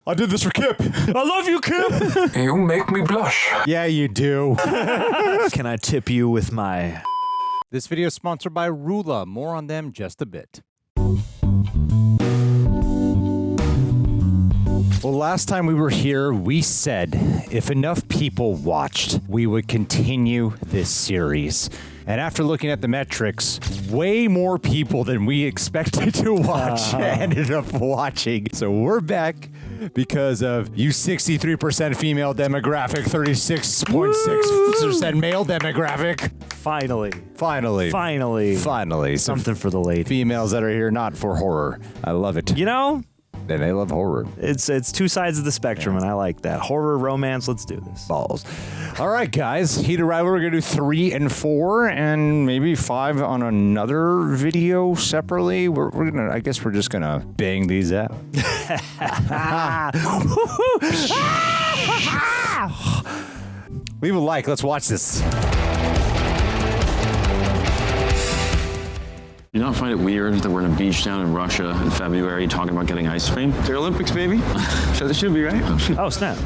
I did this for Kip. I love you, Kip. You make me blush. Yeah, you do. Can I tip you with my... This video is sponsored by RULA. More on them just a bit. Well, last time we were here, we said if enough people watched, we would continue this series. And after looking at the metrics, way more people than we expected to watch ended up watching. So we're back because of you 63% female demographic, 36.6% male demographic. Finally. Something for the lady. Females that are here not for horror. I love it. You know? And they love horror. It's two sides of the spectrum, and I like that. Horror, romance, let's do this. Balls. All right, guys. Heated Rivalry, we're going to do 3 and 4, and maybe 5 on another video separately. We're gonna. I guess we're just going to bang these out. Leave a like. Let's watch this. You don't find it weird that we're in a beach down in Russia in February talking about getting ice cream? They're Olympics, baby. So they should be, right? Oh, snap.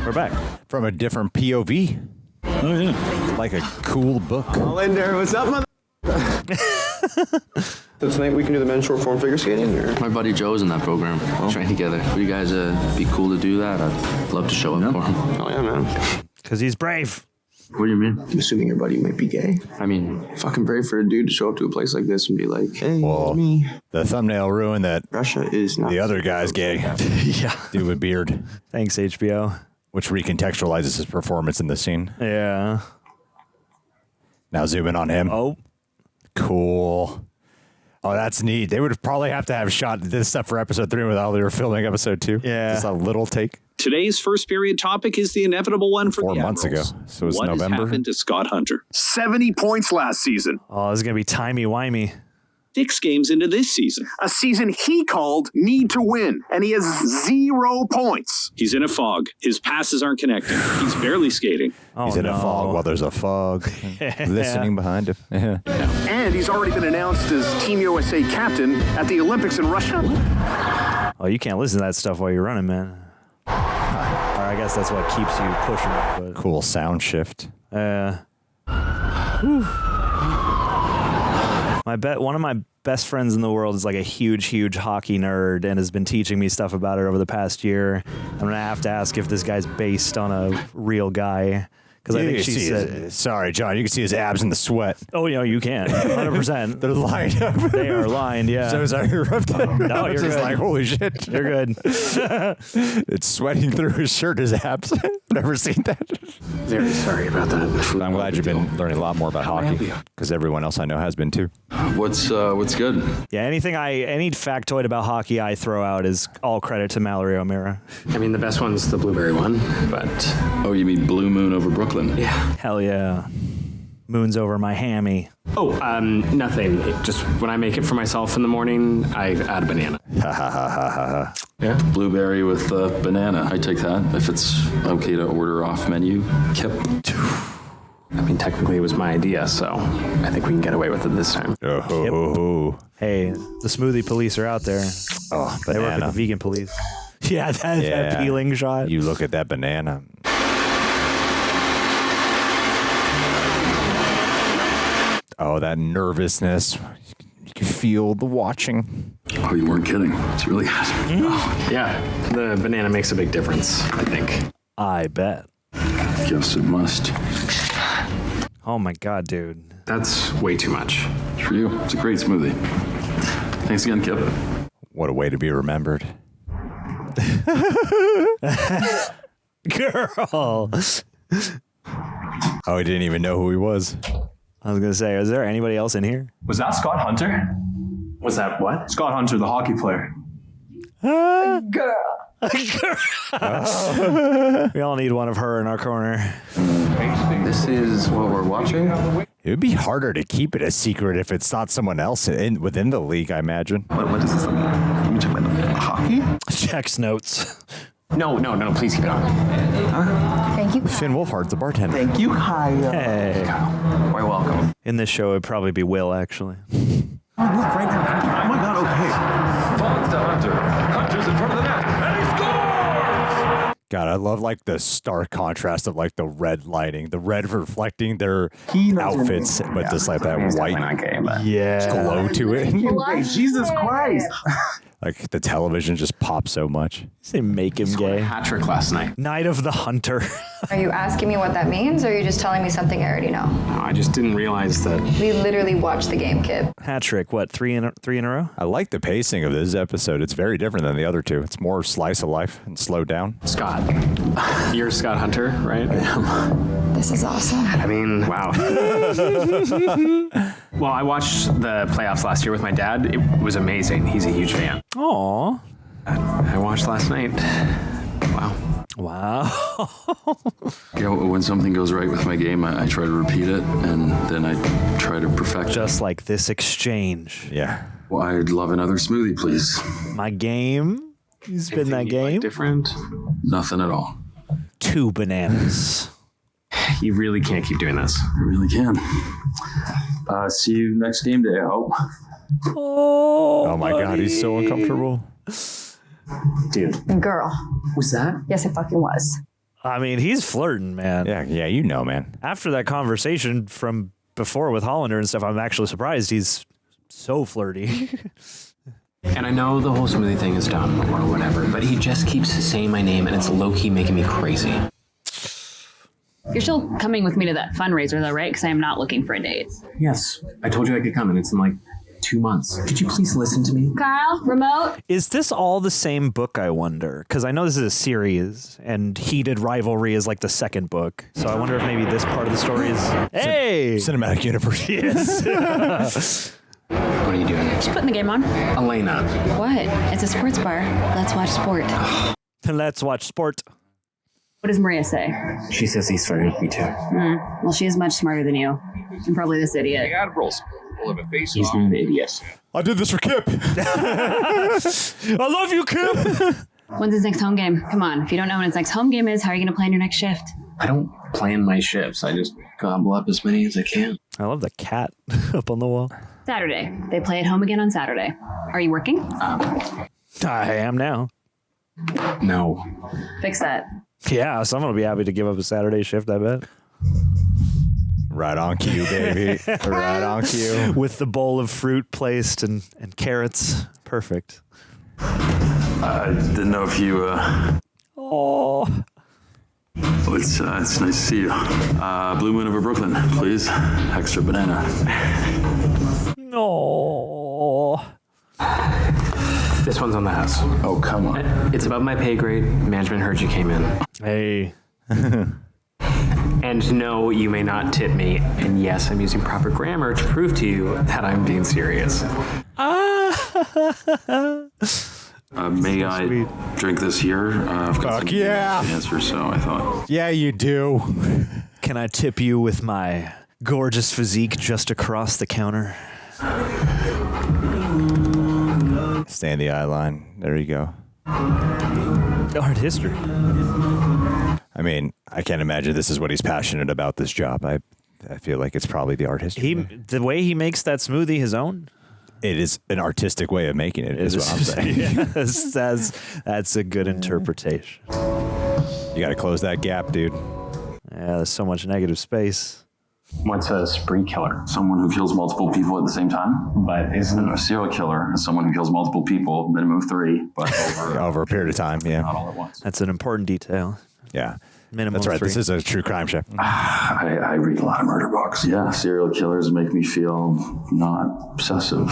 We're back. From a different POV. Oh, yeah. Like a cool book. All in there. What's up, mother? So tonight we can do the men's short form figure skating? Or? My buddy Joe's in that program. Train together. Would you guys be cool to do that? I'd love to show up for him. Oh, yeah, man. Because he's brave. What do you mean? I'm assuming your buddy might be gay. I mean, Fucking brave for a dude to show up to a place like this and be like, hey, Well, it's me. the thumbnail ruined that. Russia is not. The other guy's gay. Yeah. Dude with beard. Thanks, HBO. Which recontextualizes his performance in the scene. Yeah. Now zoom in on him. Oh. Cool. Oh, that's neat. They would probably have to have shot this stuff for episode 3 while they were filming episode 2. Yeah. Just a little take. Today's first period topic is the inevitable one for 4 the months Admirals. ago. So it's what November. has happened to Scott Hunter? 70 points last season. Oh, this is going to be timey-wimey. 6 games into this season. A season he called need to win, and he has 0 points. He's in a fog. His passes aren't connecting. He's barely skating. Oh, He's in a fog while there's a fog. Listening behind him. And he's already been announced as Team USA captain at the Olympics in Russia. Oh, you can't listen to that stuff while you're running, man. Or I guess that's what keeps you pushing it. But Cool sound shift. One of my best friends in the world is like a huge hockey nerd and has been teaching me stuff about it over the past year. I'm going to have to ask if this guy's based on a real guy. Because I think she said... Sorry, John. You can see his abs in the sweat. Oh, yeah, you can. 100%. They're lined up. They are lined, yeah. So sorry to interrupt. No, you're just good. like, holy shit. You're good. It's sweating through his shirt, his abs. Never seen that. Very sorry about that. I'm glad you've been learning a lot more about hockey. Because everyone else I know has been too. What's good? Yeah, any factoid about hockey I throw out is all credit to Mallory O'Meara. I mean, the best one's the blueberry one, but... Oh, you mean Blue Moon over Brooklyn? Yeah. Hell yeah. Moon's over my hammy. Oh, nothing. Just when I make it for myself in the morning, I add a banana. Yeah. Blueberry with banana. I take that. If it's okay to order off menu. Kip. I mean, technically it was my idea, so I think we can get away with it this time. Oh. Hey, the smoothie police are out there. Oh, They work banana. with the vegan police. Yeah, that peeling shot. You look at that banana. Oh, that nervousness. You can feel the watching. Oh, you weren't kidding. It's really hot. Oh, yeah, the banana makes a big difference, I think. I bet. Yes, it must. Oh my God, dude. That's way too much. It's for you. It's a great smoothie. Thanks again, Kip. What a way to be remembered. Girl. Oh, he didn't even know who he was. I was going to say, is there anybody else in here? Was that Scott Hunter? Was that what? Scott Hunter, the hockey player. Girl. We all need one of her in our corner. This is what we're watching? It would be harder to keep it a secret if it's not someone else within the league, I imagine. What does this mean? Let me check my notes. Hockey? Checks notes. No, please keep it on. Thank you. Finn Wolfhard's the bartender. Thank you. Hi. Hey. Quite welcome. In this show, it'd probably be Will, actually. Oh, look, right now. Oh, my God, okay. Falls to Hunter. Hunter's in front of the net. And he scores! God, I love like the stark contrast of like the red lighting, the red reflecting their outfits, but just like that white glow to it. Hey, Jesus Christ. Like the television just pops so much. Say make him gay. Hat trick last night. Night of the Hunter. Are you asking me what that means, or are you just telling me something I already know? No, I just didn't realize that. We literally watched the game, kid. Hat trick. What? Three in a row? I like the pacing of this episode. It's very different than the other two. It's more slice of life and slowed down. Scott. You're Scott Hunter, right? I am. This is awesome. I mean, wow. Well, I watched the playoffs last year with my dad. It was amazing. He's a huge fan. Aw. I watched last night. Wow. When something goes right with my game, I try to repeat it, and then I try to perfect it. Just like this exchange. Yeah. Well, I'd love another smoothie, please. My game? You spin that game? Like different? Nothing at all. 2 bananas. You really can't keep doing this. I really can. See you next game day, I hope. Oh my God, he's so uncomfortable. Dude. Girl. Was that? Yes, it fucking was. I mean, he's flirting, man. Yeah, you know, man. After that conversation from before with Hollander and stuff, I'm actually surprised he's so flirty. And I know the whole smoothie thing is dumb or whatever, but he just keeps saying my name, and it's low-key making me crazy. You're still coming with me to that fundraiser, though, right? Because I am not looking for a date. Yes, I told you I could come, and it's in like 2 months. Could you please listen to me? Kyle, remote? Is this all the same book, I wonder? Because I know this is a series, and Heated Rivalry is like the second book. So I wonder if maybe this part of the story is... Hey! Cinematic universe. Yes. What are you doing? Just putting the game on. Elena. What? It's a sports bar. Let's watch sport. Let's watch sport. What does Maria say? She says he's flirting with me too. Well, she is much smarter than you. And probably this idiot. He's not an idiot. I did this for Kip. I love you, Kip. When's his next home game? Come on. If you don't know when his next home game is, how are you going to plan your next shift? I don't plan my shifts. I just gobble up as many as I can. I love the cat up on the wall. Saturday. They play at home again on Saturday. Are you working? I am now. No. Fix that. Yeah, someone will be happy to give up a Saturday shift, I bet. Right on cue, baby. Right on cue. With the bowl of fruit placed and carrots. Perfect. I didn't know if you... Oh. It's nice to see you. Blue Moon over Brooklyn, please. Extra banana. No. This one's on the house. Oh, come on. It's above my pay grade. Management heard you came in. Hey. And no, you may not tip me. And yes, I'm using proper grammar to prove to you that I'm being serious. May I drink this here? Fuck yeah. Answer, so I thought. Yeah, you do. Can I tip you with my gorgeous physique just across the counter? Stay in the eye line. There you go. Art history. I mean, I can't imagine this is what he's passionate about, this job. I feel like it's probably the art history. The way he makes that smoothie his own? It is an artistic way of making it, is what I'm saying. Yes, that's a good interpretation. You got to close that gap, dude. Yeah, there's so much negative space. What's a spree killer? Someone who kills multiple people at the same time. But isn't A serial killer is someone who kills multiple people, minimum of 3, but Over a period of time, yeah. not all at once. That's an important detail. Yeah. Minimum That's right. 3. This is a true crime show. I read a lot of murder books. Yeah, serial killers make me feel not obsessive,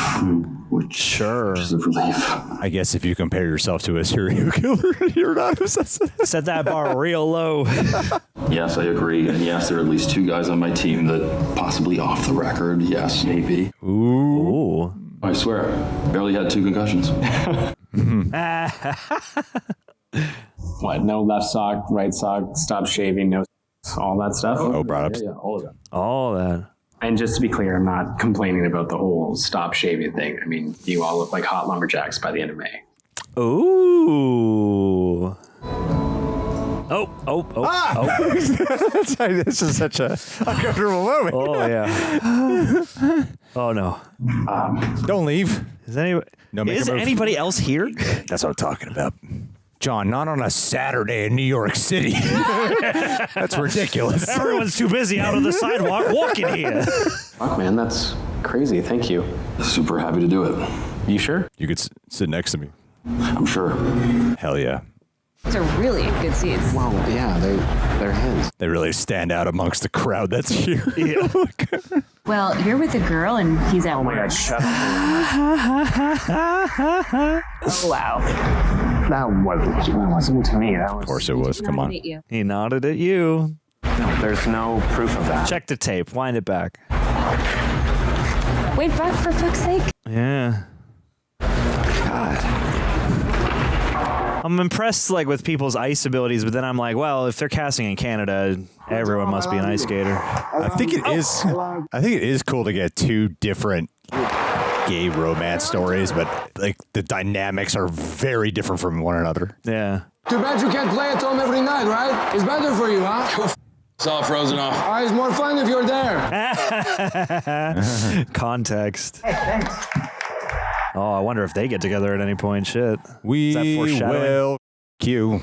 which is a relief. I guess if you compare yourself to a serial killer, you're not obsessive. Set that bar real low. Yes, I agree. And yes, there are at least 2 guys on my team that possibly off the record, yes, maybe. Ooh. I swear, barely had 2 concussions. what? No left sock, right sock, stop shaving, no all that stuff? brought up. Yeah, all of that. All that. And just to be clear, I'm not complaining about the whole stop shaving thing. I mean, you all look like hot lumberjacks by the end of May. Ooh. Oh. This is such a uncomfortable moment. Oh, yeah. Oh, no. Don't leave. Is anybody else here? That's what I'm talking about. John, not on a Saturday in New York City. That's ridiculous. Everyone's too busy out on the sidewalk walking here. Fuck, man, that's crazy. Thank you. Super happy to do it. You sure? You could sit next to me. I'm sure. Hell yeah. These are really good seats. Well, yeah, they're his. They really stand out amongst the crowd that's here. Yeah. Well, you're with a girl and he's at work. Shut up. Oh, wow. That wasn't to me. That was. Of course it was. Come on. He nodded at you. No, there's no proof of that. Check the tape. Wind it back. Wait, back for fuck's sake. Yeah. God. I'm impressed with people's ice abilities, but then I'm like, well, if they're casting in Canada, everyone must be an ice skater. I think it is cool to get two different gay romance stories, but the dynamics are very different from one another. Yeah. Too bad you can't play at home every night, right? It's better for you, huh? It's all frozen off. It's more fun if you're there. Context. Hey, thanks. Oh, I wonder if they get together at any point. Shit. We will cue.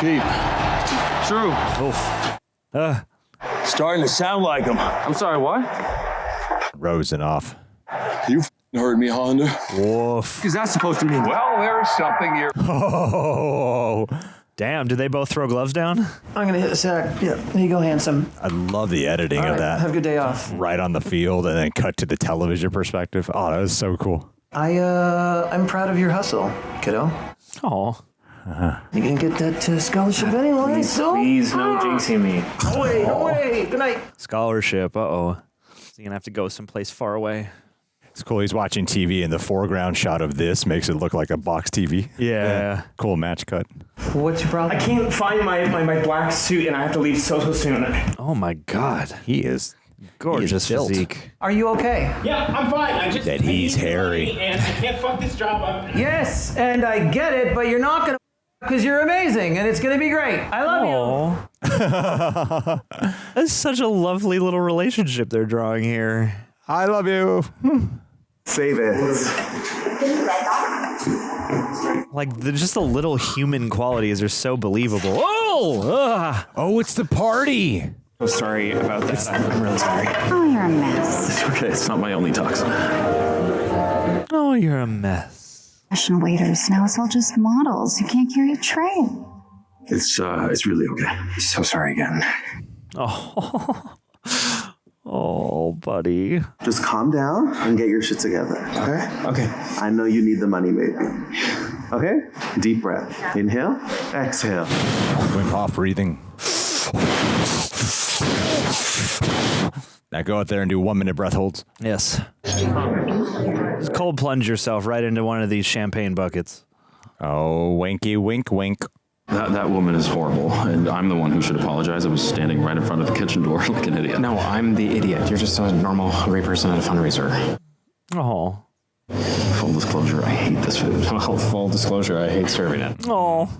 Cheap. True. Oof. Starting to sound like him. I'm sorry, what? Rosen off. You heard me, Honda. Woof. Is that supposed to mean? Well, there's something here. Oh. Damn, did they both throw gloves down? I'm gonna hit the sack. Yeah, there you go, handsome. I love the editing of that. Have a good day off. Right on the field and then cut to the television perspective. Oh, that was so cool. I'm proud of your hustle, kiddo. Oh. You gonna get that scholarship anyway, so? Please, no jinxing me. No way. Good night. Scholarship. Uh-oh. He's gonna have to go someplace far away. It's cool. He's watching TV and the foreground shot of this makes it look like a box TV. Yeah. Cool match cut. What's your problem? I can't find my black suit and I have to leave so soon. Oh my God. He is gorgeous built. physique. Are you okay? Yeah, I'm fine. I just That he's hairy. and I can't fuck this job up. Yes, and I get it, but you're not gonna because you're amazing and it's gonna be great. I love you. That's such a lovely little relationship they're drawing here. I love you. Save it. Just the little human qualities are so believable. Oh, it's the party. So sorry about that. I'm really sorry. Oh, you're a mess. It's okay. It's not my only tox. Oh, you're a mess. Fashion waiters. Now it's all just models. You can't carry a tray. It's really okay. So sorry again. Oh. Oh, buddy. Just calm down and get your shit together, okay? Okay. I know you need the money, baby. Okay? Deep breath. Inhale, exhale. Wim Hof breathing. Now go out there and do 1 minute breath holds. Yes. Just cold plunge yourself right into one of these champagne buckets. Oh, winky, wink, wink. That woman is horrible, and I'm the one who should apologize. I was standing right in front of the kitchen door like an idiot. No, I'm the idiot. You're just a normal, hungry person at a fundraiser. Oh. Full disclosure, I hate this food. Well, full disclosure, I hate serving it. Oh.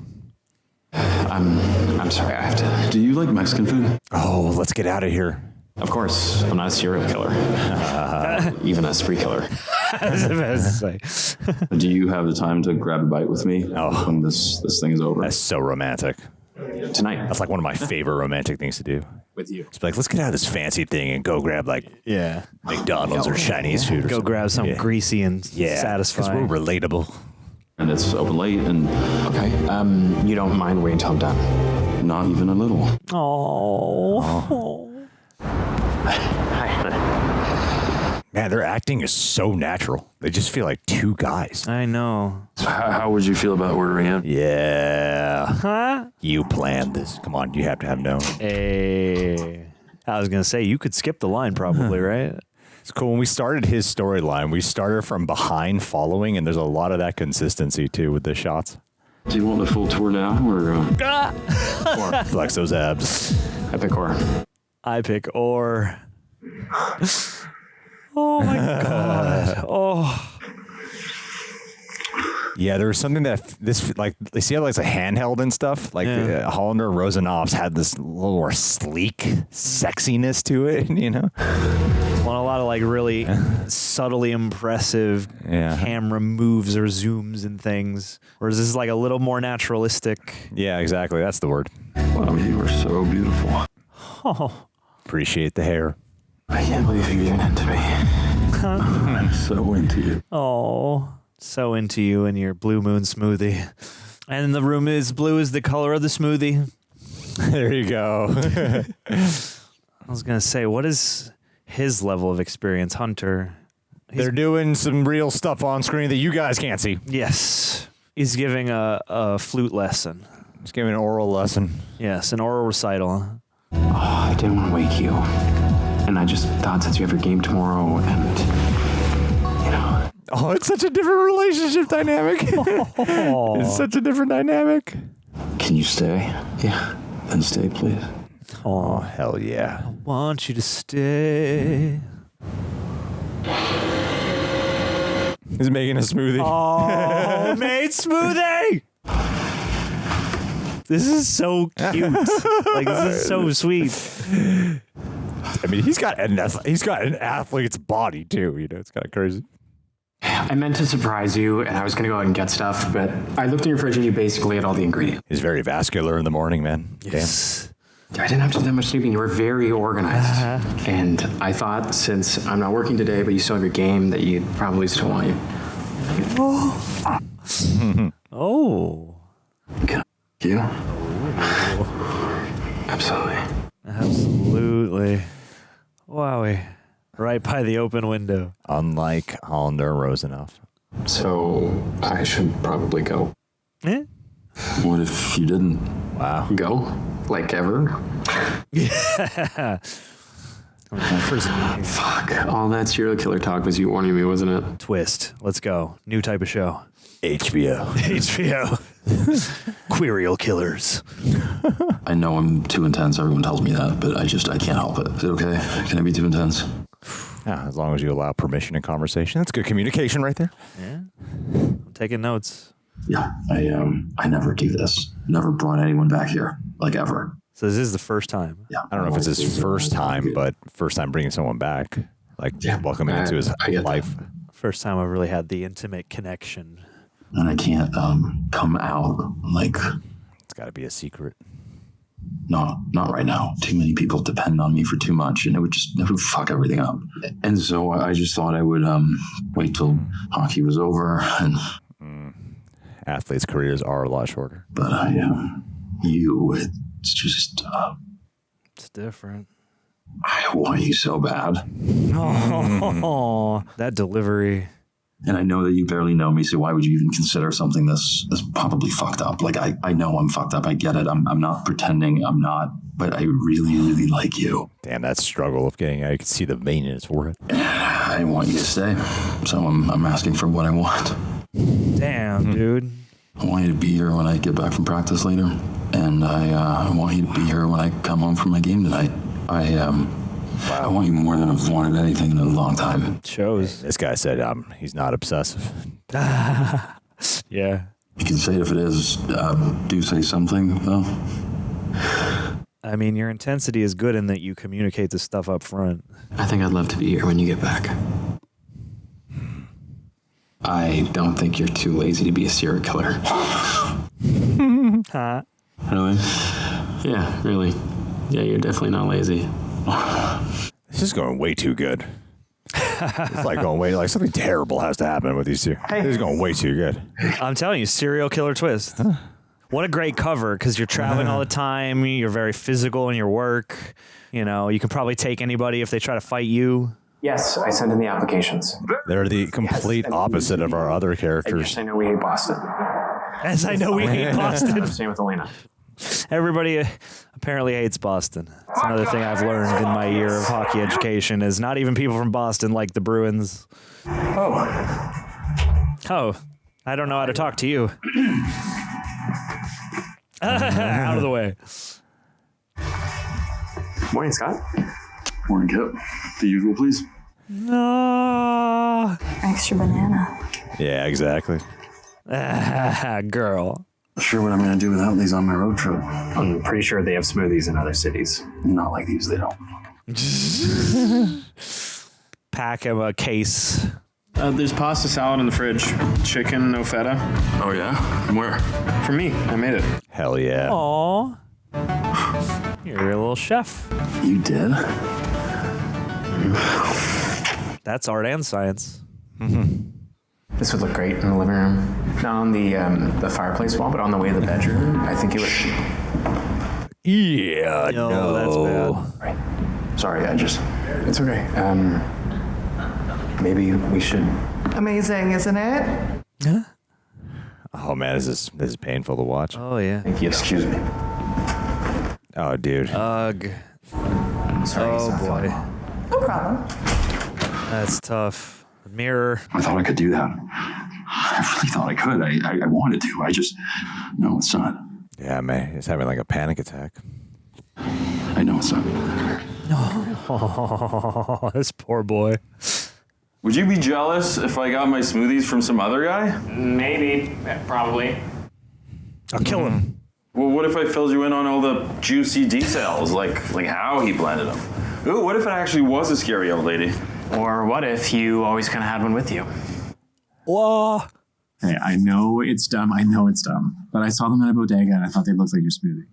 I'm sorry, I have to. Do you like Mexican food? Oh, let's get out of here. Of course, I'm not a serial killer. Even a spree killer. I was about to say. Do you have the time to grab a bite with me when this thing is over? That's so romantic. Tonight. That's like one of my favorite romantic things to do. With you. It's like, let's get out of this fancy thing and go grab McDonald's or Chinese food. Or go grab something greasy and satisfying. Because we're relatable. And it's open late and... Okay. You don't mind waiting until I'm done? Not even a little. Oh. Man, their acting is so natural. They just feel like two guys. I know. So how would you feel about ordering in? Yeah. Huh? You planned this. Come on, you have to have known. Hey. I was going to say, you could skip the line probably, right? It's cool. When we started his storyline, we started from behind following, and there's a lot of that consistency, too, with the shots. Do you want the full tour now, or... Or flex those abs. I pick or. I pick or. Oh, my God. Oh. Yeah, there was something that they see how it's a handheld and stuff. Like Hollander Rosanov's had this little more sleek sexiness to it, you know. Want a lot of like really subtly impressive camera moves or zooms and things, whereas this is like a little more naturalistic. Yeah, exactly. That's the word. Wow, you are so beautiful. Oh, appreciate the hair. I can't believe you're giving it to me. I'm so into you. Oh, so into you and your blue moon smoothie. And the room is blue as the color of the smoothie. There you go. I was going to say, what is his level of experience, Hunter? They're doing some real stuff on screen that you guys can't see. Yes. He's giving a flute lesson. He's giving an oral lesson. Yes, an oral recital. Oh, I didn't want to wake you. And I just thought since you have your game tomorrow and, you know. Oh, it's such a different relationship dynamic. It's such a different dynamic. Can you stay? Yeah. Then stay, please. Oh, hell yeah. I want you to stay. He's making a smoothie. Oh, made smoothie! This is so cute. Like, this is so sweet. I mean, he's got an athlete's body, too. You know, it's kind of crazy. I meant to surprise you, and I was going to go out and get stuff, but I looked in your fridge and you basically had all the ingredients. He's very vascular in the morning, man. Yes. Damn. I didn't have to do that much sleeping. You were very organized. And I thought since I'm not working today, but you still have your game, that you'd probably still want you. Oh. Can you? Absolutely. Absolutely. Wowie. Right by the open window. Unlike Hollander Rosanov. So I should probably go. Eh? What if you didn't? Wow. Go? Like ever? Yeah. Fuck. All that serial killer talk was you warning me, wasn't it? Twist. Let's go. New type of show. HBO. HBO. Queerial killers. I know I'm too intense. Everyone tells me that, but I can't help it. Is it okay? Can I be too intense? Yeah, as long as you allow permission and conversation. That's good communication right there. Yeah. I'm taking notes. Yeah, I never do this. Never brought anyone back here, like ever. So this is the first time. Yeah. I don't know if it's his first time, but first time bringing someone back. Like welcoming into his life. First time I've really had the intimate connection. And I can't come out like... It's got to be a secret. No, not right now. Too many people depend on me for too much, and it would fuck everything up. And so I just thought I would wait till hockey was over. And athletes' careers are a lot shorter. But it's just... it's different. I want you so bad. Oh, that delivery. And I know that you barely know me, so why would you even consider something this probably fucked up? Like, I know I'm fucked up. I get it. I'm not pretending I'm not, but I really, really like you. Damn, that struggle of getting out. You can see the vein in his forehead. I want you to stay, so I'm asking for what I want. Damn, dude. I want you to be here when I get back from practice later, and I want you to be here when I come home from my game tonight. I want you more than I've wanted anything in a long time. It shows. This guy said he's not obsessive. Yeah. You can say it if it is. Do say something, though. I mean, your intensity is good in that you communicate this stuff up front. I think I'd love to be here when you get back. I don't think you're too lazy to be a serial killer. Huh? Really? Yeah, really. Yeah, you're definitely not lazy. This is going way too good. It's like going way, like something terrible has to happen with these two. This is going way too good. I'm telling you, serial killer twist. What a great cover, because you're traveling all the time. You're very physical in your work. You know, you can probably take anybody if they try to fight you. Yes, I sent in the applications. They're the complete opposite of our other characters. Yes, I know we hate Boston. As I know we hate Boston. I'm staying with Elena. Everybody apparently hates Boston. That's another thing I've learned in my year of hockey education is not even people from Boston like the Bruins. Oh, I don't know how to talk to you. Out of the way. Morning, Scott. Morning, Kip. The usual, please. No. Extra banana. Yeah, exactly. Girl. Not sure what I'm going to do without these on my road trip. I'm pretty sure they have smoothies in other cities. Not like these, they don't. Pack him a case. There's pasta salad in the fridge. Chicken, no feta. Oh, yeah? From where? For me, I made it. Hell yeah. Aw. You're a little chef. You did? That's art and science. This would look great in the living room. Not on the fireplace wall, but on the way to the bedroom. I think it would. Yeah, no. That's bad. Right. Sorry, It's okay. Maybe we should. Amazing, isn't it? Huh? Oh man, this is painful to watch. Oh yeah. Thank you. Excuse me. Oh dude. Ugh. Sorry, Oh boy. No problem. That's tough. Mirror. I thought I could do that. I really thought I could. I wanted to. No, it's not. Yeah, man, he's having like a panic attack. I know it's not. Oh, this poor boy. Would you be jealous if I got my smoothies from some other guy? Maybe. Probably. I'll kill him. Well, what if I filled you in on all the juicy details, like how he blended them? Ooh, what if it actually was a scary old lady? Or what if you always kind of had one with you? Whoa. Hey, I know it's dumb. But I saw them at a bodega and I thought they looked like your smoothie.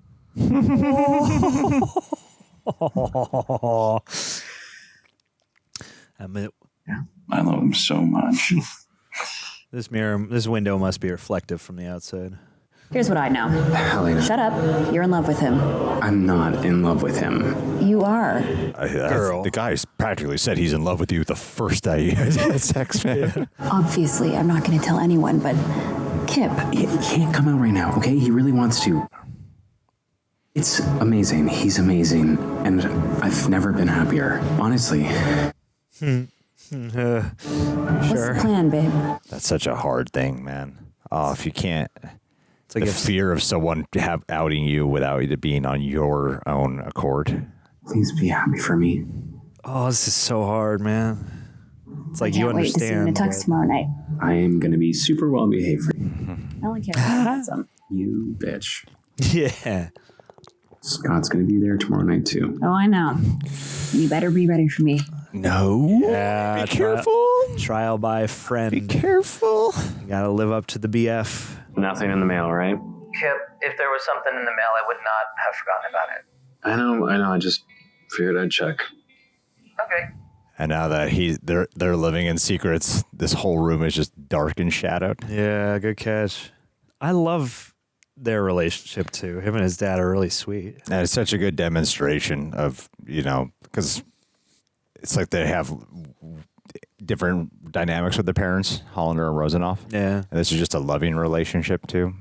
Yeah, I love them so much. This window must be reflective from the outside. Here's what I know. Helena. Shut up. You're in love with him. I'm not in love with him. You are. Girl. The guy's practically said he's in love with you the first day you guys had sex, man. Obviously, I'm not going to tell anyone, but Kip. He can't come out right now, okay? He really wants to. It's amazing. He's amazing. And I've never been happier. Honestly. What's the plan, babe? That's such a hard thing, man. Oh, if you can't... It's like the fear of someone outing you without it being on your own accord. Please be happy for me. Oh, this is so hard, man. It's like you understand. I can't wait to see you in the tux tomorrow night. I am going to be super well behaved for you. I only care about some. You bitch. Yeah. Scott's going to be there tomorrow night, too. Oh, I know. You better be ready for me. No. Yeah. Be careful. Trial by friend. Be careful. You gotta live up to the BF. Nothing in the mail, right? Kip, if there was something in the mail, I would not have forgotten about it. I know. I just figured I'd check. Okay. And now that they're living in secrets, this whole room is just dark and shadowed. Yeah, good catch. I love their relationship too. Him and his dad are really sweet. And it's such a good demonstration of, because it's like they have different dynamics with their parents, Hollander and Rosenoff. Yeah. And this is just a loving relationship too,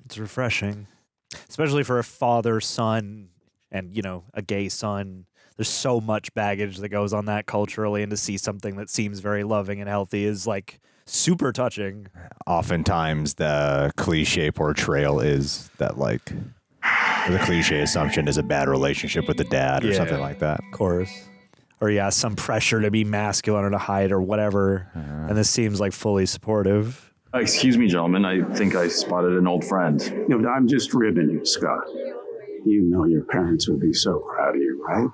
It's refreshing. Especially for a father-son and, a gay son. There's so much baggage that goes on that culturally, and to see something that seems very loving and healthy is like super touching. Oftentimes the cliche portrayal is that the cliche assumption is a bad relationship with the dad or something like that. Of course. Or some pressure to be masculine or to hide or whatever. And this seems like fully supportive. Excuse me, gentlemen. I think I spotted an old friend. I'm just ribbing you, Scott. You know your parents would be so proud of you, right?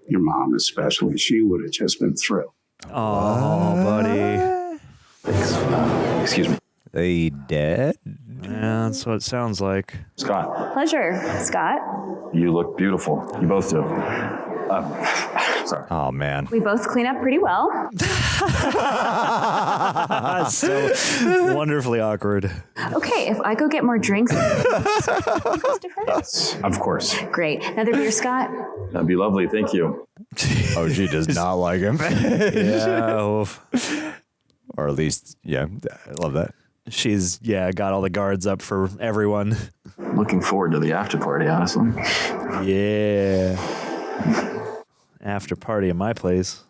Your mom especially. She would have just been thrilled. Oh, buddy. Thanks. Excuse me. They dead? Yeah, that's what it sounds like. Scott. Pleasure, Scott. You look beautiful. You both do. Sorry. Oh, man. We both clean up pretty well. So wonderfully awkward. Okay, if I go get more drinks. Yes, of course. Great. Another beer, Scott? That'd be lovely. Thank you. Oh, she does not like him. Yeah. Or at least, I love that. She's, got all the guards up for everyone. Looking forward to the after party, honestly. Yeah. After party at my place.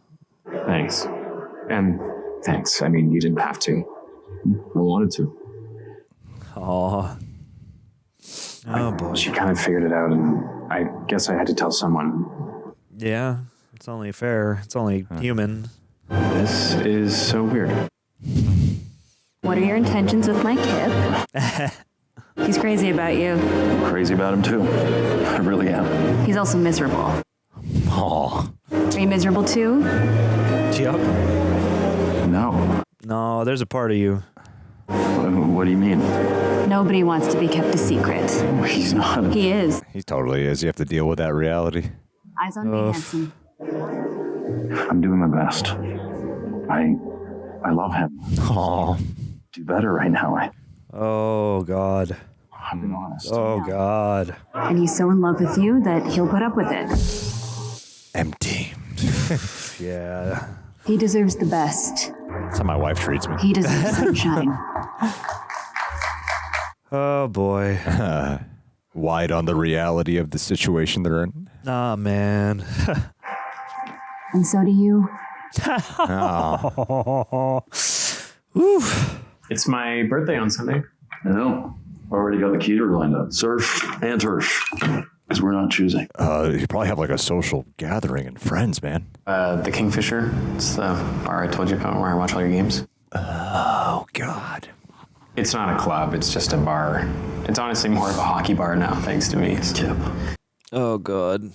Thanks. And thanks. I mean, you didn't have to. I wanted to. Oh boy. She kind of figured it out, and I guess I had to tell someone. Yeah, it's only fair. It's only human. This is so weird. What What are your intentions with my kid? He's crazy about you. I'm crazy about him too. I really am. He's also miserable. Aw. Are you miserable too? Yep. No, there's a part of you. What do you mean? Nobody wants to be kept a secret. Oh, he's not. He is. He totally is. You have to deal with that reality. Eyes on me, handsome. I'm doing my best. I love him. Aw. Do better right now. Oh, God. I'm being honest. Oh, God. And he's so in love with you that he'll put up with it. Empty. Yeah. He deserves the best. That's how my wife treats me. He deserves sunshine. Oh, boy. Wide on the reality of the situation they're in. Nah, man. And so do you. Oh. It's my birthday on Sunday. I know. Already got the keter lined up. Surf and turf. Because we're not choosing. You probably have like a social gathering and friends, man. The Kingfisher. It's the bar I told you about where I watch all your games. Oh, God. It's not a club. It's just a bar. It's honestly more of a hockey bar now, thanks to me. Kip. Oh, God.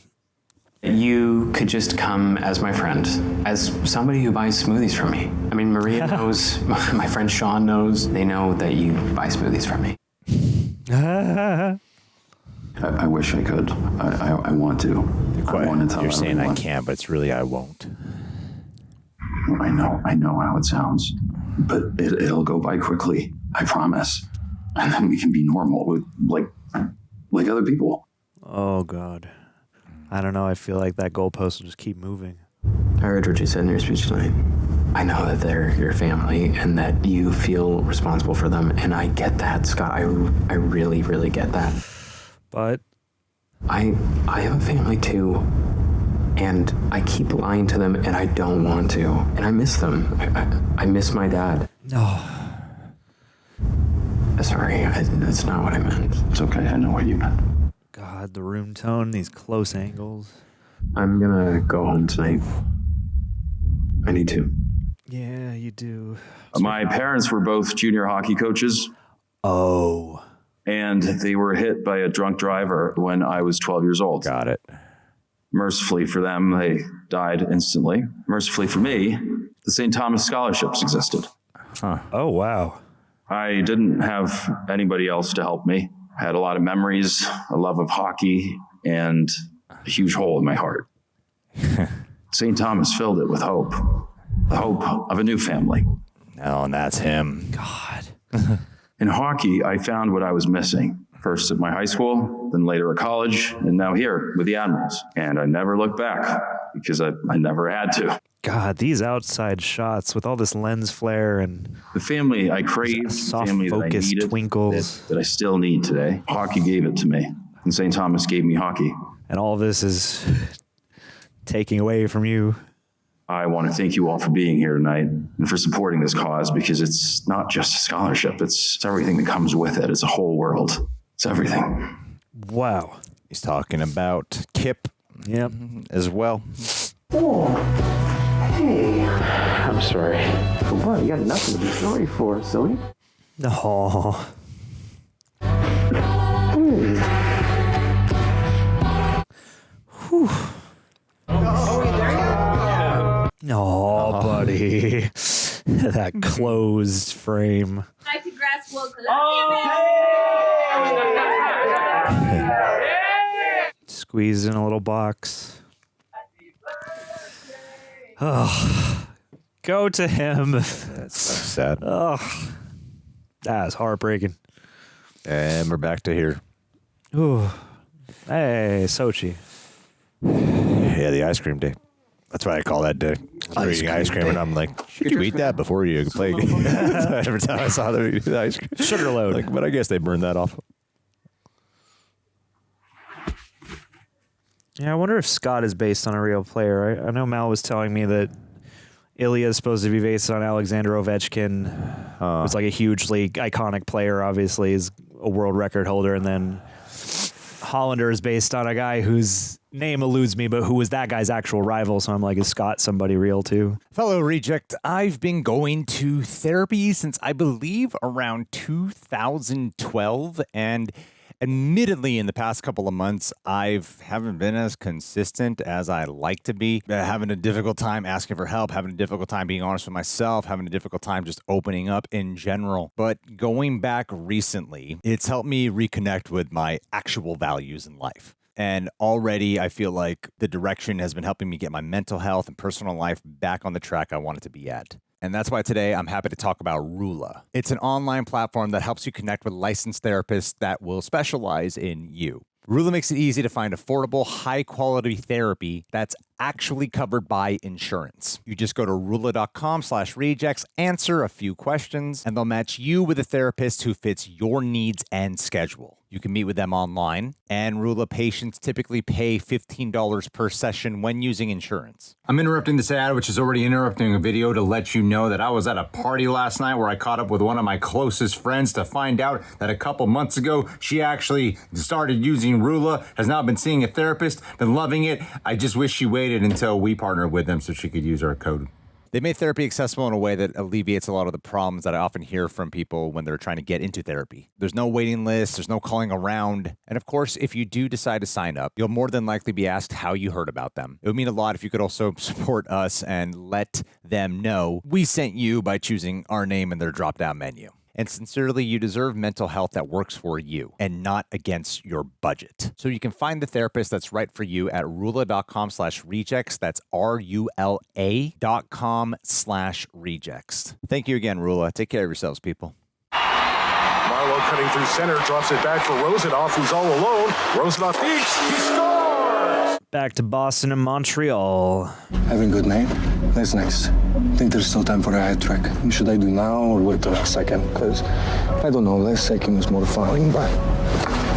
You could just come as my friend, as somebody who buys smoothies from me. I mean, Maria knows, my friend Sean knows. They know that you buy smoothies from me. I wish I could. I want to. I want to tell You're saying everyone. I can, but it's really I won't. I know how it sounds, but it'll go by quickly. I promise. And then we can be normal with like other people. Oh, God. I don't know. I feel like that goalpost will just keep moving. I heard what you said in your speech tonight. I know that they're your family and that you feel responsible for them, and I get that, Scott. I really, really get that. But I have a family too, and I keep lying to them, and I don't want to, and I miss them. I miss my dad. No. Sorry, that's not what I meant. It's okay. I know what you meant. God, the room tone, these close angles. I'm gonna go home tonight. I need to. Yeah, you do. My parents were both junior hockey coaches. Oh. And they were hit by a drunk driver when I was 12 years old. Got it. Mercifully for them, they died instantly. Mercifully for me, the St. Thomas scholarships existed. Huh. Oh, wow. I didn't have anybody else to help me. I had a lot of memories, a love of hockey, and a huge hole in my heart. St. Thomas filled it with hope. The hope of a new family. Oh, and that's him. God. In hockey, I found what I was missing. First at my high school, then later at college, and now here with the Admirals. And I never looked back because I never had to. God, these outside shots with all this lens flare and the family I craved, soft family that I focus needed, twinkles that I still need today. Hockey gave it to me, and St. Thomas gave me hockey. And all this is taking away from you. I want to thank you all for being here tonight and for supporting this cause, because it's not just a scholarship. It's everything that comes with it. It's a whole world. It's everything. Wow. He's talking about Kip. Yep. As well. Oh, hey. I'm sorry. For what? You got nothing to be sorry for, silly. No. Whew. Oh, buddy. That closed frame. I congrats, Will. Squeezed in a little box. Oh, go to him. That's so sad. Oh, that's heartbreaking. And we're back to here. Ooh. Hey, Sochi. Yeah, the ice cream day. That's what I call that day. I'm eating ice cream, and I'm like, could you eat that before you play? Every time I saw them eat the ice cream. Sugar load. Like, but I guess they burned that off. Yeah, I wonder if Scott is based on a real player. I know Mal was telling me that Ilya is supposed to be based on Alexander Ovechkin. It's like a hugely iconic player, obviously. He's a world record holder. And then Hollander is based on a guy who's name eludes me, but who was that guy's actual rival? So I'm like, is Scott somebody real too? Fellow reject, I've been going to therapy since I believe around 2012, and admittedly, in the past couple of months, I haven't been as consistent as I like to be. Having a difficult time asking for help, having a difficult time being honest with myself, having a difficult time just opening up in general. But going back recently, it's helped me reconnect with my actual values in life. And already I feel like the direction has been helping me get my mental health and personal life back on the track I want it to be at. And that's why today I'm happy to talk about RULA. It's an online platform that helps you connect with licensed therapists that will specialize in you. RULA makes it easy to find affordable, high-quality therapy that's actually covered by insurance. You just go to RULA.com/rejects, answer a few questions, and they'll match you with a therapist who fits your needs and schedule. You can meet with them online, and RULA patients typically pay $15 per session when using insurance. I'm interrupting this ad, which is already interrupting a video, to let you know that I was at a party last night where I caught up with one of my closest friends to find out that a couple months ago, she actually started using RULA, has now been seeing a therapist, been loving it. I just wish she waited until we partnered with them so she could use our code. They made therapy accessible in a way that alleviates a lot of the problems that I often hear from people when they're trying to get into therapy. There's no waiting list, there's no calling around. And of course, if you do decide to sign up, you'll more than likely be asked how you heard about them. It would mean a lot if you could also support us and let them know we sent you by choosing our name in their drop-down menu. And sincerely, you deserve mental health that works for you and not against your budget. So you can find the therapist that's right for you at RULA.com/rejects. That's RULA.com/rejects. Thank you again, RULA. Take care of yourselves, people. Marlowe cutting through center, drops it back for Rosenhoff, who's all alone. Rosenhoff peaks, he scores! Back to Boston and Montreal. Having a good night? That's nice. I think there's still time for a hat trick. Should I do now or wait till last second? Because, I don't know, last second was more fun, but...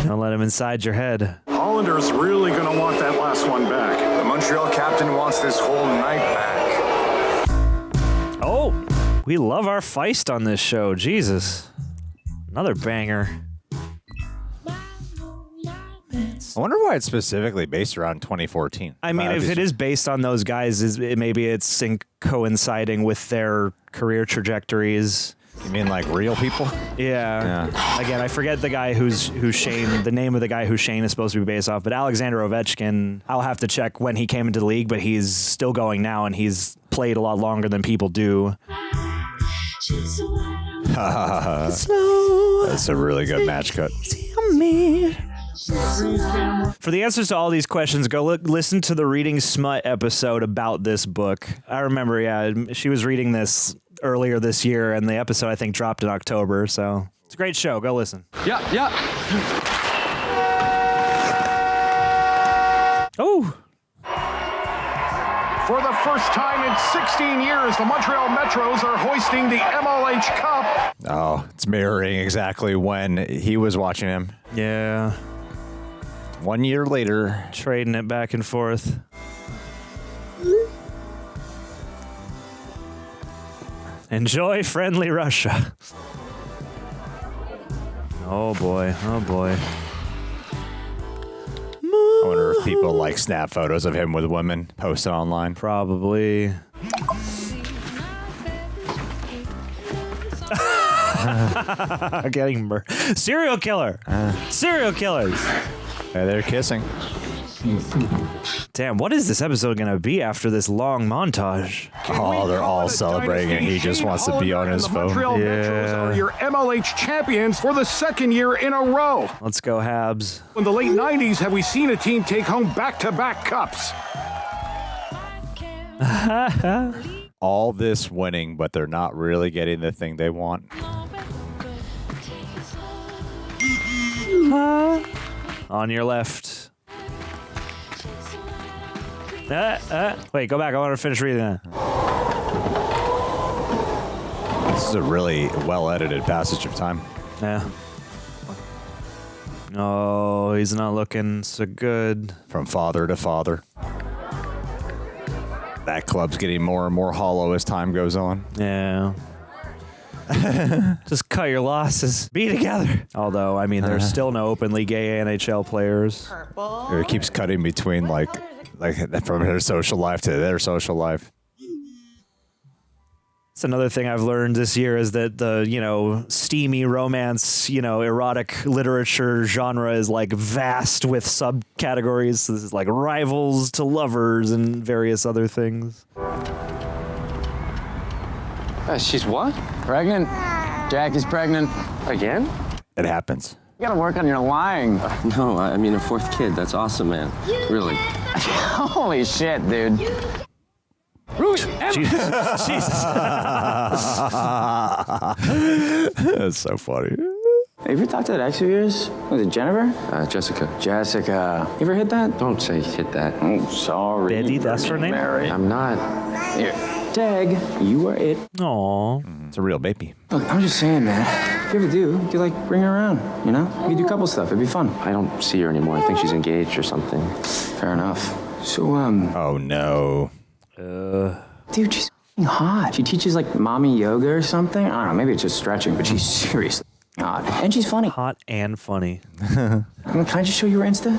Don't let him inside your head. Hollander's really going to want that last one back. The Montreal captain wants this whole night back. Oh, we love our feist on this show. Jesus. Another banger. I wonder why it's specifically based around 2014. I mean, if it is based on those guys, maybe it's coinciding with their career trajectories. You mean like real people? Yeah. Again, I forget the guy who's Shane, the name of the guy who Shane is supposed to be based off, but Alexander Ovechkin, I'll have to check when he came into the league, but he's still going now, and he's played a lot longer than people do. That's a really good match cut. For the answers to all these questions, go listen to the Reading Smut episode about this book. I remember, she was reading this earlier this year, and the episode, I think, dropped in October, so it's a great show. Go listen. Yeah. Oh! For the first time in 16 years, the Montreal Metros are hoisting the MLH Cup. Oh, it's mirroring exactly when he was watching him. Yeah. 1 year later. Trading it back and forth. Enjoy friendly Russia. Oh boy. I wonder if people like snap photos of him with women posted online. Probably. Getting serial killer. Serial killers. Yeah, they're kissing. Damn, what is this episode going to be after this long montage? Oh, they're all celebrating and he just wants to be on his phone. Montreal Metros are your MLH champions for the second year in a row. Let's go, Habs. In the late 90s, have we seen a team take home back-to-back cups? All this winning, but they're not really getting the thing they want. On your left. Wait, go back. I want to finish reading that. This is a really well-edited passage of time. Yeah. Oh, he's not looking so good. From father to father. That club's getting more and more hollow as time goes on. Yeah. Just cut your losses. Be together. Although, I mean, there's still no openly gay NHL players. Or it keeps cutting between like from her social life to their social life. It's another thing I've learned this year is that the, steamy romance, erotic literature genre is like vast with subcategories. So this is like rivals to lovers and various other things. She's what? Pregnant. Jackie's pregnant. Again? It happens. You gotta work on your lying. No, I mean a fourth kid. That's awesome, man. Really. Holy shit, dude. Jesus. That's so funny. Have you talked to that ex of yours? Was it Jennifer? Jessica. Jessica. You ever hit that? Don't say hit that. Oh, sorry. Betty, that's her name? Mary. I'm not. Here. Tag, you are it. Aww. It's a real baby. Look, I'm just saying, man. If you ever do, you like bring her around, you know? We do couple stuff. It'd be fun. I don't see her anymore. I think she's engaged or something. Fair enough. So, Oh, no. Dude, she's hot. She teaches like mommy yoga or something. I don't know. Maybe it's just stretching, but she's seriously hot. And she's funny. Hot and funny. Can I just show you her Insta?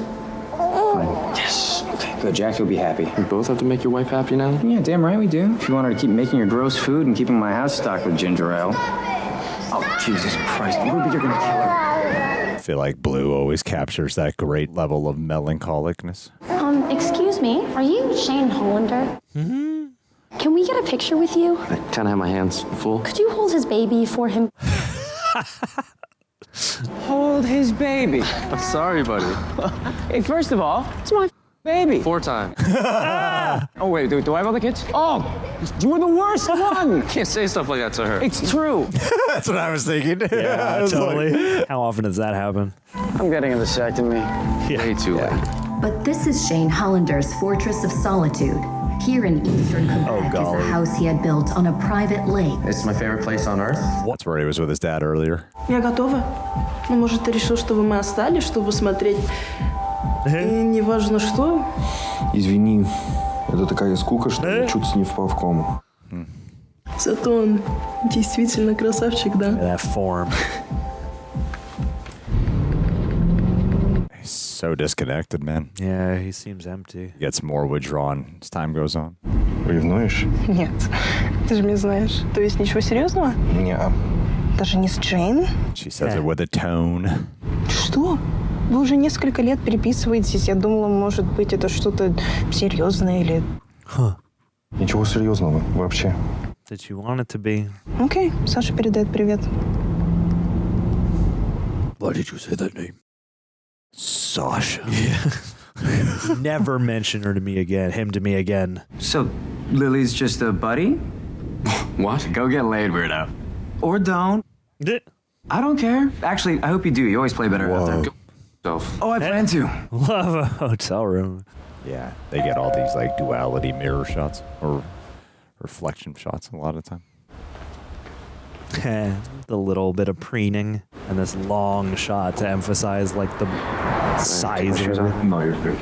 Fine. Yes. Okay, good. Jackie will be happy. We both have to make your wife happy now? Yeah, damn right we do. If you want her to keep making your gross food and keeping my house stocked with ginger ale. Oh, Jesus Christ. Ruby, you're gonna kill her. I feel like Blue always captures that great level of melancholicness. Excuse me, are you Shane Hollander? Mm-hmm. Can we get a picture with you? I kind of have my hands full. Could you hold his baby for him? Hold his baby. I'm sorry, buddy. Hey, first of all, it's my baby. 4 times. Oh, wait, do I have other kids? Oh, you were the worst one. Can't say stuff like that to her. It's true. That's what I was thinking. Yeah, totally. How often does that happen? I'm getting a vasectomy. Way too late. But this is Shane Hollander's Fortress of Solitude. Here in eastern Quebec is a house he had built on a private lake. It's my favorite place on earth. That's where he was with his dad earlier. Я готова. Ну, может, ты решил, чтобы мы остались, чтобы смотреть и неважно что? Извини, это такая скука, что я чуть не впал в кому. Зато он действительно красавчик, да? That form. He's so disconnected, man. Yeah, he seems empty. He gets more withdrawn as time goes on. Ревнуешь? Нет, ты же меня знаешь. То есть ничего серьезного? Неа. Даже не с Джейн? She says it with a tone. Что? Вы уже несколько лет переписываетесь. Я думала, может быть, это что-то серьезное или... Ничего серьезного вообще. That you want it to be. Окей, Саша передает привет. Why did you say that name? Sasha. Never mention her to me again. Him to me again. So, Lily's just a buddy? What? Go get laid, weirdo. Or don't. I don't care. Actually, I hope you do. You always play better out there. Oh, I plan to. Love a hotel room. Yeah, they get all these like duality mirror shots or reflection shots a lot of the time. The little bit of preening and this long shot to emphasize like the size of everything. No, you're good.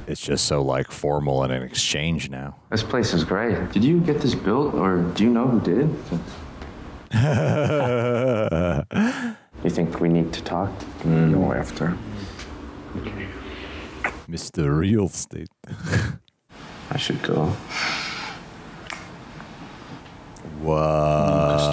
It's just so like formal and an exchange now. This place is great. Did you get this built, or do you know who did? You think we need to talk? No, after. Mr. Real Estate. I should go. Whoa.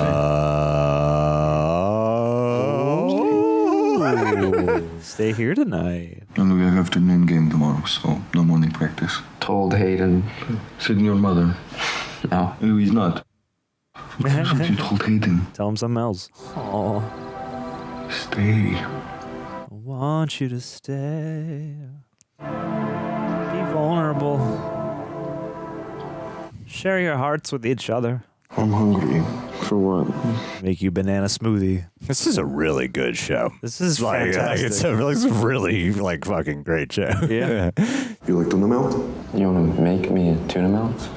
Stay here tonight. And we have afternoon game tomorrow, so no morning practice. Told Hayden. Said your mother. No. No, he's not. That's what you told Hayden. Tell him something else. Oh. Stay. I want you to stay. Be vulnerable. Share your hearts with each other. I'm hungry. For what? Make you banana smoothie. This is a really good show. This is fantastic. It's a really like fucking great show. Yeah. You like tuna melt? You want to make me a tuna melt?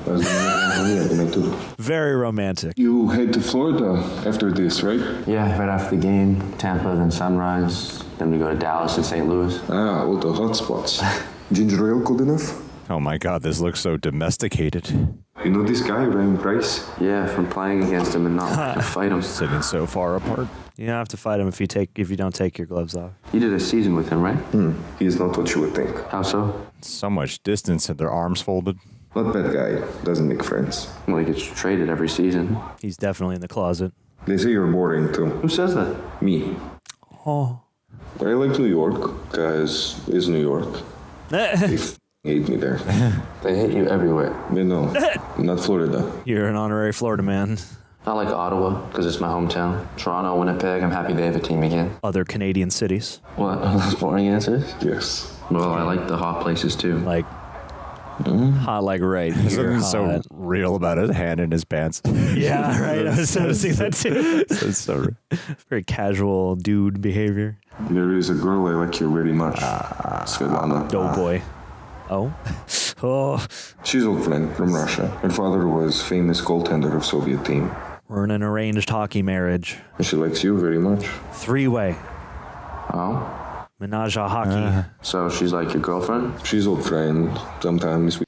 Very romantic. You head to Florida after this, right? Yeah, right after the game. Tampa, then Sunrise. Then we go to Dallas and St. Louis. Ah, all the hot spots. Ginger ale good enough? Oh my God, this looks so domesticated. You know this guy, Ryan Price? Yeah, from playing against him and not wanting to fight him. Sitting so far apart. You don't have to fight him if you don't take your gloves off. You did a season with him, right? He is not what you would think. How so? So much distance and their arms folded. Not bad guy. Doesn't make friends. Well, he gets traded every season. He's definitely in the closet. They say you're boring too. Who says that? Me. Oh. I like New York, because it's New York. They hate me there. They hate you everywhere. You know, not Florida. You're an honorary Florida man. I like Ottawa, because it's my hometown. Toronto, Winnipeg, I'm happy they have a team again. Other Canadian cities. What? Are those boring answers? Yes. Well, I like the hot places too. Like, hot like right here. Something so real about his hand in his pants. Yeah, right. I was noticing that too. It's so very casual dude behavior. There is a girl I like here very much. Svetlana. Oh boy. Oh. Oh. She's old friend from Russia. Her father was famous goaltender of Soviet team. We're in an arranged hockey marriage. And she likes you very much. 3-way. Oh? Menage a hockey. So she's like your girlfriend? She's old friend. Sometimes we...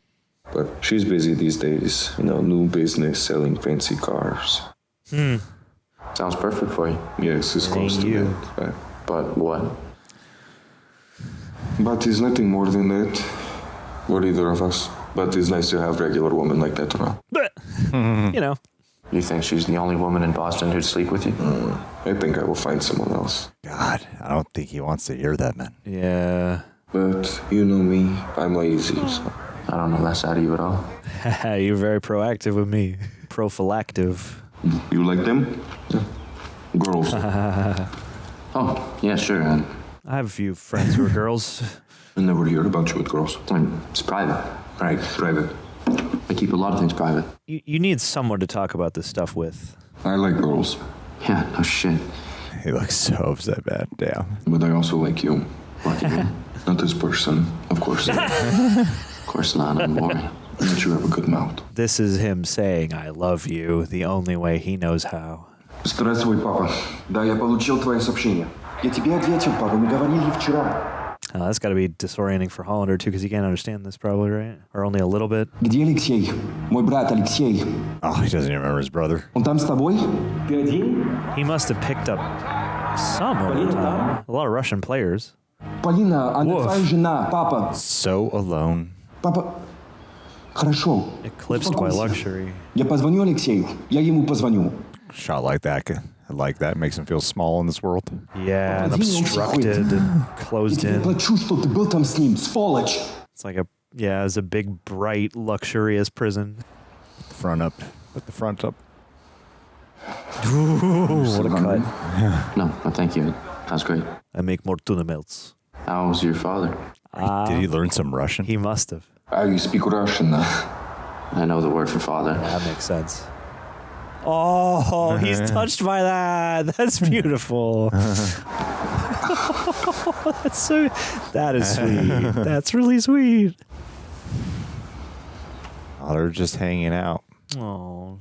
But she's busy these days. You know, new business, selling fancy cars. Sounds perfect for you. Yes, it's close to you. that. But what? But it's nothing more than that. Or either of us. But it's nice to have regular women like that around. You know. You think she's the only woman in Boston who'd sleep with you? I think I will find someone else. God, I don't think he wants to hear that, man. Yeah. But you know me, I'm lazy, so... I don't know that side of you at all. You're very proactive with me. Prophylactive. You like them? Yeah. Girls. Oh, yeah, sure. I have a few friends who are girls. I never heard about you with girls. I mean, it's private. Right, private. I keep a lot of things private. You need someone to talk about this stuff with. I like girls. Yeah, no shit. He looks so upset, man. Damn. But I also like you. What do you mean? Not this person, of course. Of course not, I'm boring. But you have a good mouth. This is him saying, I love you, the only way he knows how. Здравствуй, папа. Да, я получил твое сообщение. Я тебе ответил, папа. Мы говорили вчера. That's got to be disorienting for Hollander, too, because he can't understand this probably, right? Or only a little bit. Где Алексей? Мой брат Алексей. Oh, he doesn't even remember his brother. Он там с тобой? Ты один? He must have picked up some over time. A lot of Russian players. Полина, она твоя жена, папа. So alone. Папа, хорошо. Eclipsed by luxury. Я позвоню Алексею. Я ему позвоню. Shot like that makes him feel small in this world. Yeah, and obstructed and closed in. Плачу, что ты был там с ним, сволочь. It's like it's a big, bright, luxurious prison. Put the front up. Ooh, what a cut. No, thank you. That's great. I make more tuna melts. How was your father? Did he learn some Russian? He must have. You speak Russian. I know the word for father. That makes sense. Oh, he's touched by that. That's beautiful. That is sweet. That's really sweet. Oh, they're just hanging out. Oh.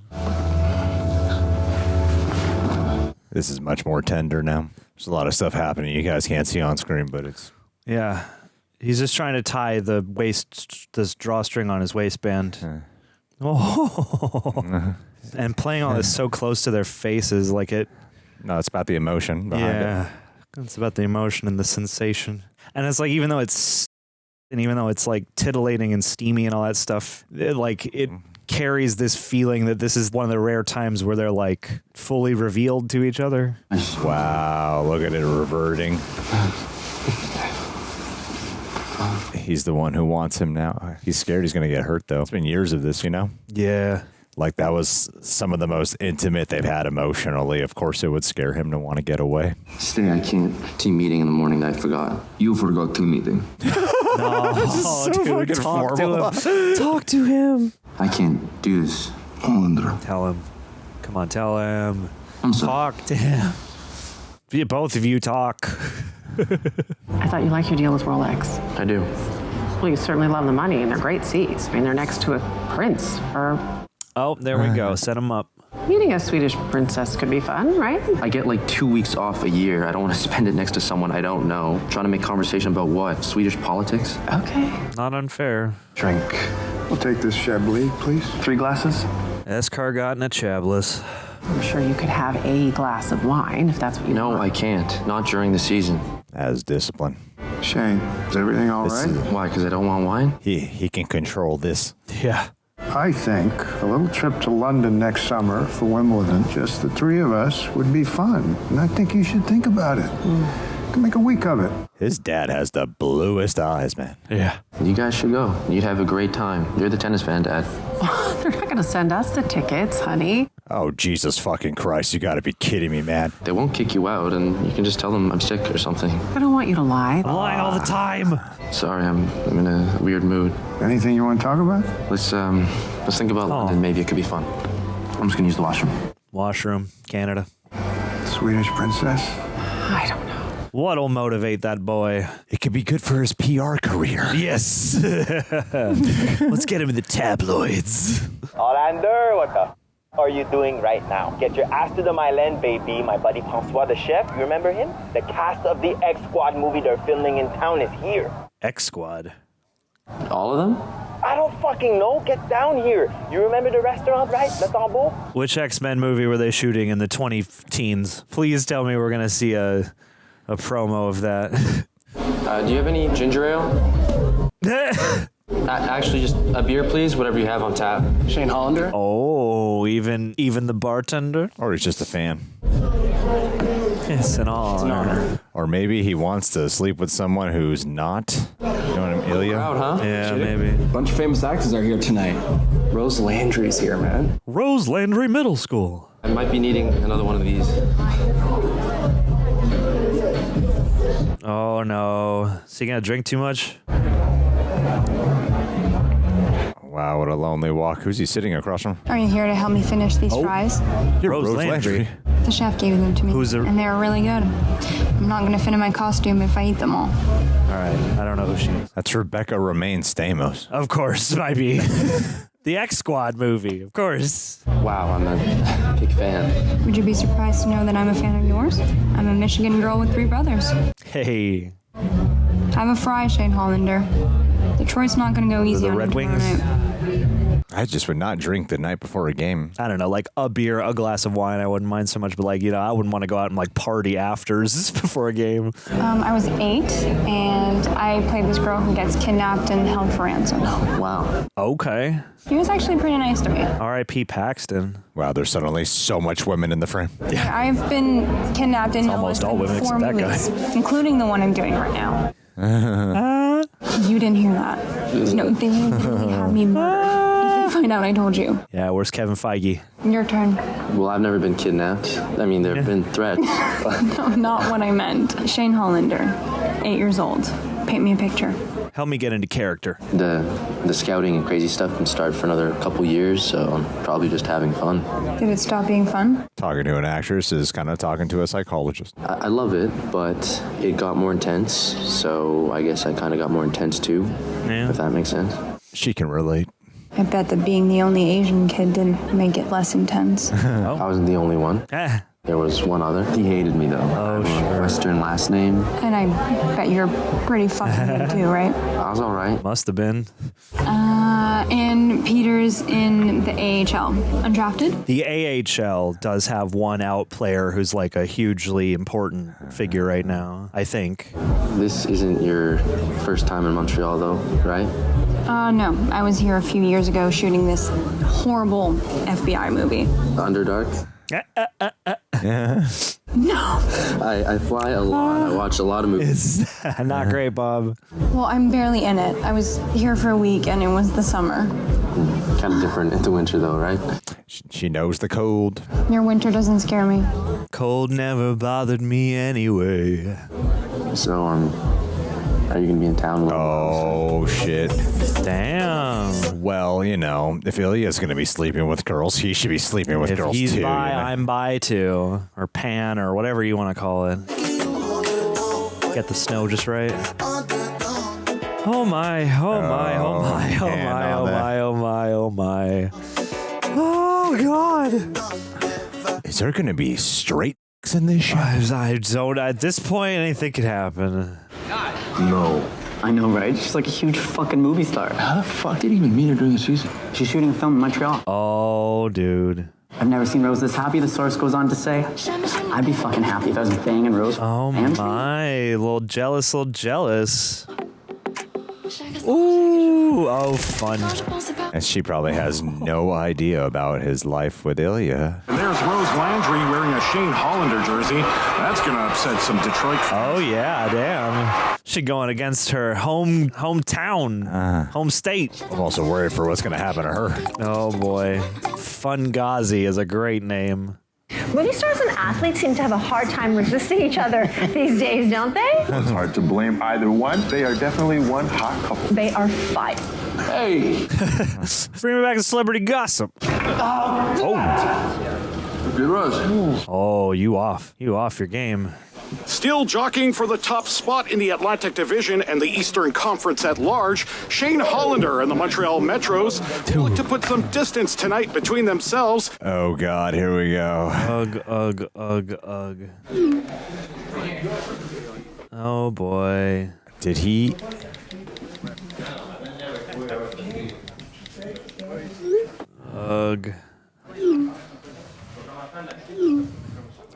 This is much more tender now. There's a lot of stuff happening you guys can't see on screen, but it's... Yeah. He's just trying to tie this drawstring on his waistband. Oh. And playing all this so close to their faces, like it... No, it's about the emotion behind it. Yeah. It's about the emotion and the sensation. And it's like, even though it's like titillating and steamy and all that stuff, it carries this feeling that this is one of the rare times where they're like fully revealed to each other. Wow, look at it reverting. He's the one who wants him now. He's scared he's going to get hurt, though. It's been years of this, you know? Yeah. Like, that was some of the most intimate they've had emotionally. Of course, it would scare him to want to get away. Stay, I can't. Team meeting in the morning that I forgot. You forgot team meeting. No, so dude, talk to him. Talk to him. I can't do this. Hollander. Tell him. Come on, tell him. I'm sorry. Talk to him. Both of you talk. I thought you liked your deal with Rolex. I do. Well, you certainly love the money, and they're great seats. I mean, they're next to a prince, or... Oh, there we go. Set him up. Meeting a Swedish princess could be fun, right? I get like 2 weeks off a year. I don't want to spend it next to someone I don't know. Trying to make conversation about what? Swedish politics? Okay. Not unfair. Drink. We'll take this Chablis, please. 3 glasses? Escargot and a Chablis. I'm sure you could have a glass of wine if that's what you want. No, I can't. Not during the season. As discipline. Shane, is everything all right? Why? Because I don't want wine? He can control this. Yeah. I think a little trip to London next summer for Wimbledon, just the 3 of us, would be fun. And I think you should think about it. You can make a week of it. His dad has the bluest eyes, man. Yeah. You guys should go. You'd have a great time. You're the tennis fan, Dad. They're not going to send us the tickets, honey. Oh, Jesus fucking Christ. You gotta be kidding me, man. They won't kick you out, and you can just tell them I'm sick or something. I don't want you to lie. I'm lying all the time. Sorry, I'm in a weird mood. Anything you want to talk about? Let's think about London. Maybe it could be fun. I'm just gonna use the washroom. Washroom, Canada. Swedish princess? I don't know. What'll motivate that boy? It could be good for his PR career. Yes. Let's get him in the tabloids. Orlando, what the are you doing right now? Get your ass to the Myland, baby. My buddy François, the chef, you remember him? The cast of the X Squad movie they're filming in town is here. X Squad? All of them? I don't fucking know. Get down here. You remember the restaurant, right? Le Tombeau? Which X-Men movie were they shooting in the 20-teens? Please tell me we're gonna see a promo of that. Do you have any ginger ale? Actually, just a beer, please. Whatever you have on tap. Shane Hollander? Oh, even the bartender? Or he's just a fan. It's an honor. Or maybe he wants to sleep with someone who's not. You know what I mean? Ilya? Crowd, huh? Yeah, Shit. maybe. A bunch of famous actors are here tonight. Rose Landry's here, man. Rose Landry Middle School. I might be needing another one of these. Oh, no. Is he gonna drink too much? Wow, what a lonely walk. Who's he sitting across from? Are you here to help me finish these fries? You're Rose Landry. The chef gave them to me, and they were really good. I'm not going to fit in my costume if I eat them all. All right, I don't know who she is. That's Rebecca Romaine Stamos. Of course, might be. The X Squad movie, of course. Wow, I'm a big fan. Would you be surprised to know that I'm a fan of yours? I'm a Michigan girl with 3 brothers. Hey. Have a fry, Shane Hollander. Detroit's not going to go easy The on Red you Wings? tomorrow night. I just would not drink the night before a game. I don't know, like a beer, a glass of wine, I wouldn't mind so much, but like, I wouldn't want to go out and like party afters before a game. I was 8, and I played this girl who gets kidnapped and held for ransom. Wow. Okay. He was actually pretty nice to me. R.I.P. Paxton. Wow, there's suddenly so much women in the frame. Yeah. I've been kidnapped in no less than 4 movies, including the one I'm doing right now. You didn't hear that. No, they literally have me murdered. If they find out I told you. Yeah, where's Kevin Feige? Your turn. Well, I've never been kidnapped. I mean, there have been threats. But No, not what I meant. Shane Hollander, 8 years old. Paint me a picture. Help me get into character. The scouting and crazy stuff can start for another couple years, so I'm probably just having fun. Did it stop being fun? Talking to an actress is kind of talking to a psychologist. I love it, but it got more intense, so I guess I kind of got more intense too, if that makes sense. She can relate. I bet that being the only Asian kid didn't make it less intense. I wasn't the only one. There was one other. He hated me though. Oh, sure. Western last name. And I bet you're pretty fucking good too, right? I was all right. Must have been. And Peter's in the AHL. Undrafted? The AHL does have one out player who's like a hugely important figure right now, I think. This isn't your first time in Montreal though, right? No. I was here a few years ago shooting this horrible FBI movie. Underdark? No. I fly a lot. I watch a lot of movies. Not great, Bob. Well, I'm barely in it. I was here for a week and it was the summer. Kind of different in the winter though, right? She knows the cold. Your winter doesn't scare me. Cold never bothered me anyway. So, are you gonna be in town? Oh, shit. Damn. Well, if Ilya's gonna be sleeping with girls, he should be sleeping with girls too. If he's bi, I'm bi too. Or pan, or whatever you want to call it. Get the snow just right. Oh my, oh my, oh my, oh my, oh my, oh my, oh my. Oh, God. Is there going to be straight in this show? I don't. At this point, anything could happen. No. I know, right? She's like a huge fucking movie star. How the fuck did you even meet her during the season? She's shooting a film in Montreal. Oh, dude. I've never seen Rose this happy, the source goes on to say. I'd be fucking happy if I was banging Rose. Oh my, a little jealous, Ooh, oh, fun. And she probably has no idea about his life with Ilya. And there's Rose Landry wearing a Shane Hollander jersey. That's going to upset some Detroit fans. Oh, yeah, damn. She going against her hometown, home state. I'm also worried for what's going to happen to her. Oh, boy. Fungazi is a great name. Movie stars and athletes seem to have a hard time resisting each other these days, don't they? It's hard to blame either one. They are definitely one hot couple. They are fighting. Hey! Bring me back to celebrity gossip. Oh. Good Rose. Oh, you off your game. Still jockeying for the top spot in the Atlantic Division and the Eastern Conference at large, Shane Hollander and the Montreal Metros look to put some distance tonight between themselves. Oh, God, here we go. Ugh. Oh, boy. Did he... Ugh.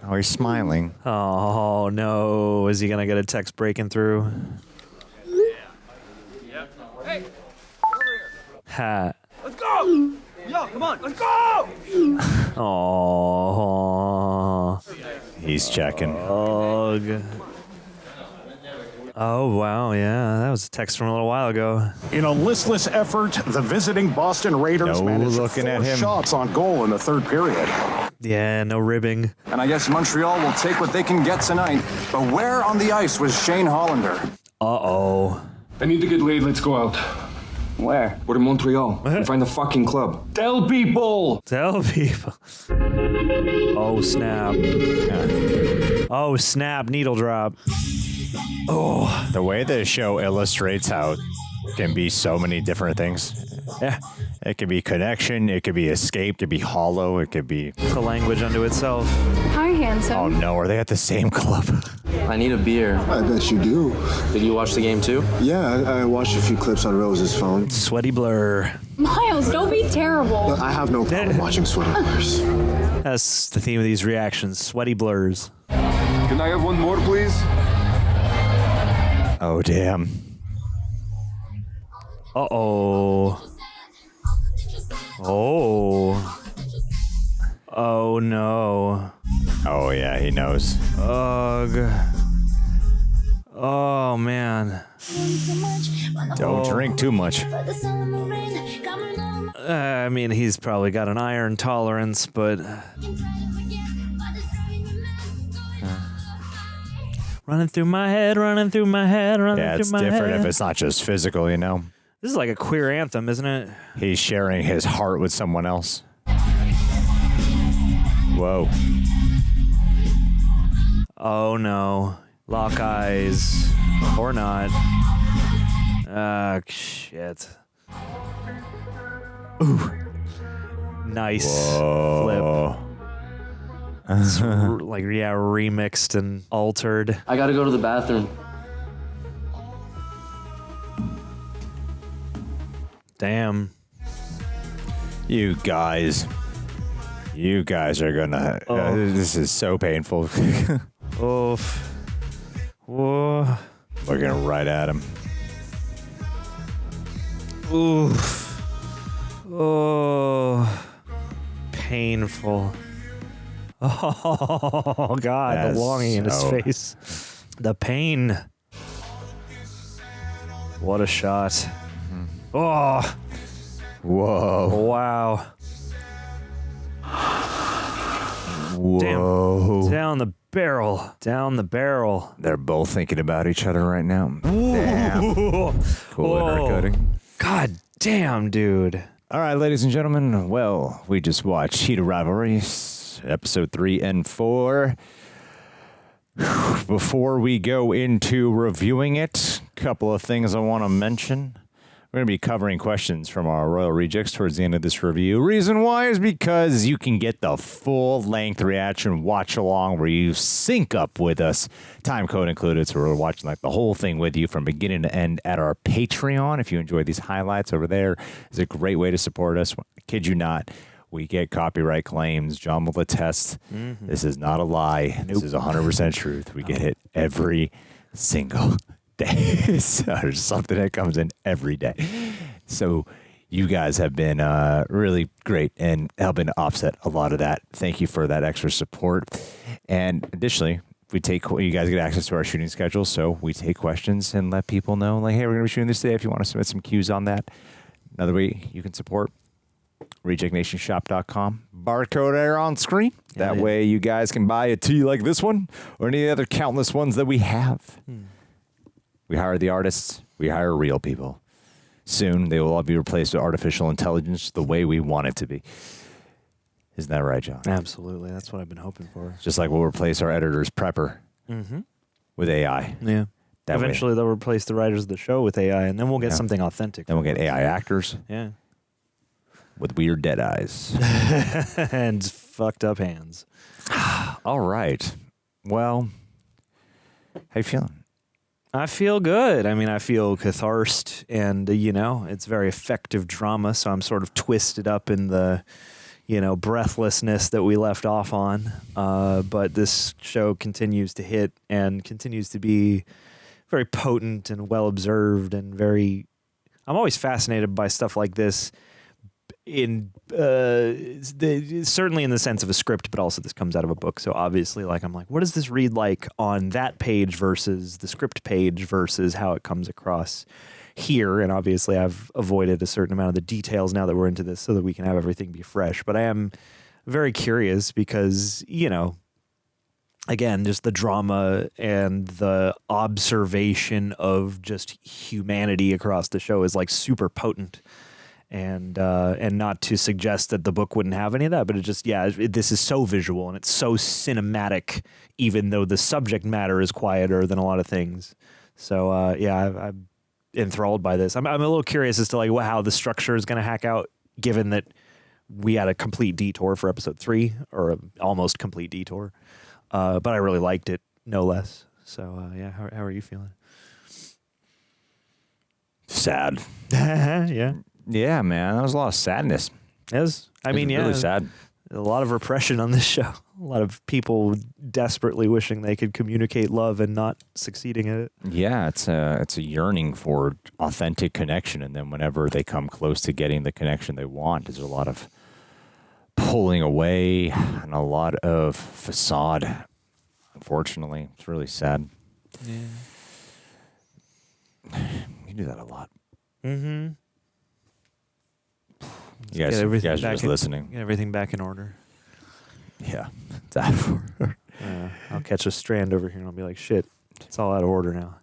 Oh, he's smiling. Oh, no. Is he going to get a text breaking through? Hey, Ha. let's go! Yo, come on, let's go! Oh. He's checking. Ugh. Oh, wow, yeah. That was a text from a little while ago. In a listless effort, the visiting Boston Raiders managed looking at 4 him. shots on goal in the third period. Yeah, no ribbing. And I guess Montreal will take what they can get tonight. But where on the ice was Shane Hollander? Uh-oh. I need to get laid. Let's go out. Where? We're in Montreal. And find the fucking club. Tell people! Tell people. Oh, snap. Oh, snap. Needle drop. Oh, the way the show illustrates how it can be so many different things. Yeah. It could be connection, it could be escape, it could be hollow, it could be... It's a language unto itself. Hi, handsome. Oh no, are they at the same club? I need a beer. I bet you do. Did you watch the game too? Yeah, I watched a few clips on Rose's phone. Sweaty blur. Miles, don't be terrible. I have no problem watching sweaty blurs. That's the theme of these reactions. Sweaty blurs. Can I have one more, please? Oh, damn. Uh-oh. Oh. Oh, no. Oh, yeah, he knows. Ugh. Oh, man. Don't drink too much. I mean, he's probably got an iron tolerance, but... Running through my head. Yeah, it's different if it's not just physical, you know? This is like a queer anthem, isn't it? He's sharing his heart with someone else. Whoa. Oh, no. Lock eyes. Or not. Ah, shit. Ooh. Nice. Whoa. Flip. Like, yeah, remixed and altered. I gotta go to the bathroom. Damn. You guys are gonna... this is so painful. Oof. Whoa. Looking right at him. Oof. Oh. Painful. Oh, God. That's the longing in his so- face. The pain. What a shot. Oh. Whoa. Wow. Whoa. Damn. Down the barrel. Down the barrel. They're both thinking about each other right now. Damn. Cool intercutting. God damn, dude. All right, ladies and gentlemen. Well, we just watched Heated Rivalry, episode 3 and 4. Before we go into reviewing it, a couple of things I want to mention. We're going to be covering questions from our Royal Rejects towards the end of this review. Reason why is because you can get the full-length reaction watch-along where you sync up with us. Time code included, so we're watching like the whole thing with you from beginning to end at our Patreon. If you enjoy these highlights over there, it's a great way to support us. Kid you not. We get copyright claims. John will attest. This is not a lie. Nope. This is 100% truth. We get it every single day. So there's something that comes in every day. So you guys have been really great and helping to offset a lot of that. Thank you for that extra support. And additionally, you guys get access to our shooting schedule. So we take questions and let people know, like, hey, we're going to be shooting this today. If you want to submit some cues on that. Another way you can support, rejectnationshop.com. Barcode there on screen. That way you guys can buy a tee like this one or any other countless ones that we have. We hire the artists. We hire real people. Soon, they will all be replaced with artificial intelligence the way we want it to be. Isn't that right, John? Absolutely. That's what I've been hoping for. Just like we'll replace our editor's prepper with AI. Yeah. Eventually, they'll replace the writers of the show with AI, and then we'll get something authentic. Then we'll get AI actors. Yeah. With weird dead eyes. And fucked up hands. All right. Well, how you feeling? I feel good. I mean, I feel catharsis, and, it's very effective drama, so I'm sort of twisted up in the, breathlessness that we left off on. But this show continues to hit and continues to be very potent and well-observed and very... I'm always fascinated by stuff like this certainly in the sense of a script, but also this comes out of a book. So obviously, I'm like, what does this read like on that page versus the script page versus how it comes across here? And obviously, I've avoided a certain amount of the details now that we're into this so that we can have everything be fresh. But I am very curious because, again, just the drama and the observation of just humanity across the show is super potent. And not to suggest that the book wouldn't have any of that, but it just, this is so visual and it's so cinematic, even though the subject matter is quieter than a lot of things. So, I'm enthralled by this. I'm a little curious as to how the structure is going to hack out, given that we had a complete detour for episode 3, or almost complete detour. But I really liked it, no less. So, how are you feeling? Sad. Yeah. Yeah, man, that was a lot of sadness. Really sad. A lot of repression on this show. A lot of people desperately wishing they could communicate love and not succeeding at it. Yeah, it's a yearning for authentic connection, and then whenever they come close to getting the connection they want, there's a lot of pulling away and a lot of facade. Unfortunately, it's really sad. Yeah, you do that a lot. Mm-hmm. You guys are just listening. Get everything back in order. Yeah. I'll catch a strand over here and I'll be like, shit, it's all out of order now.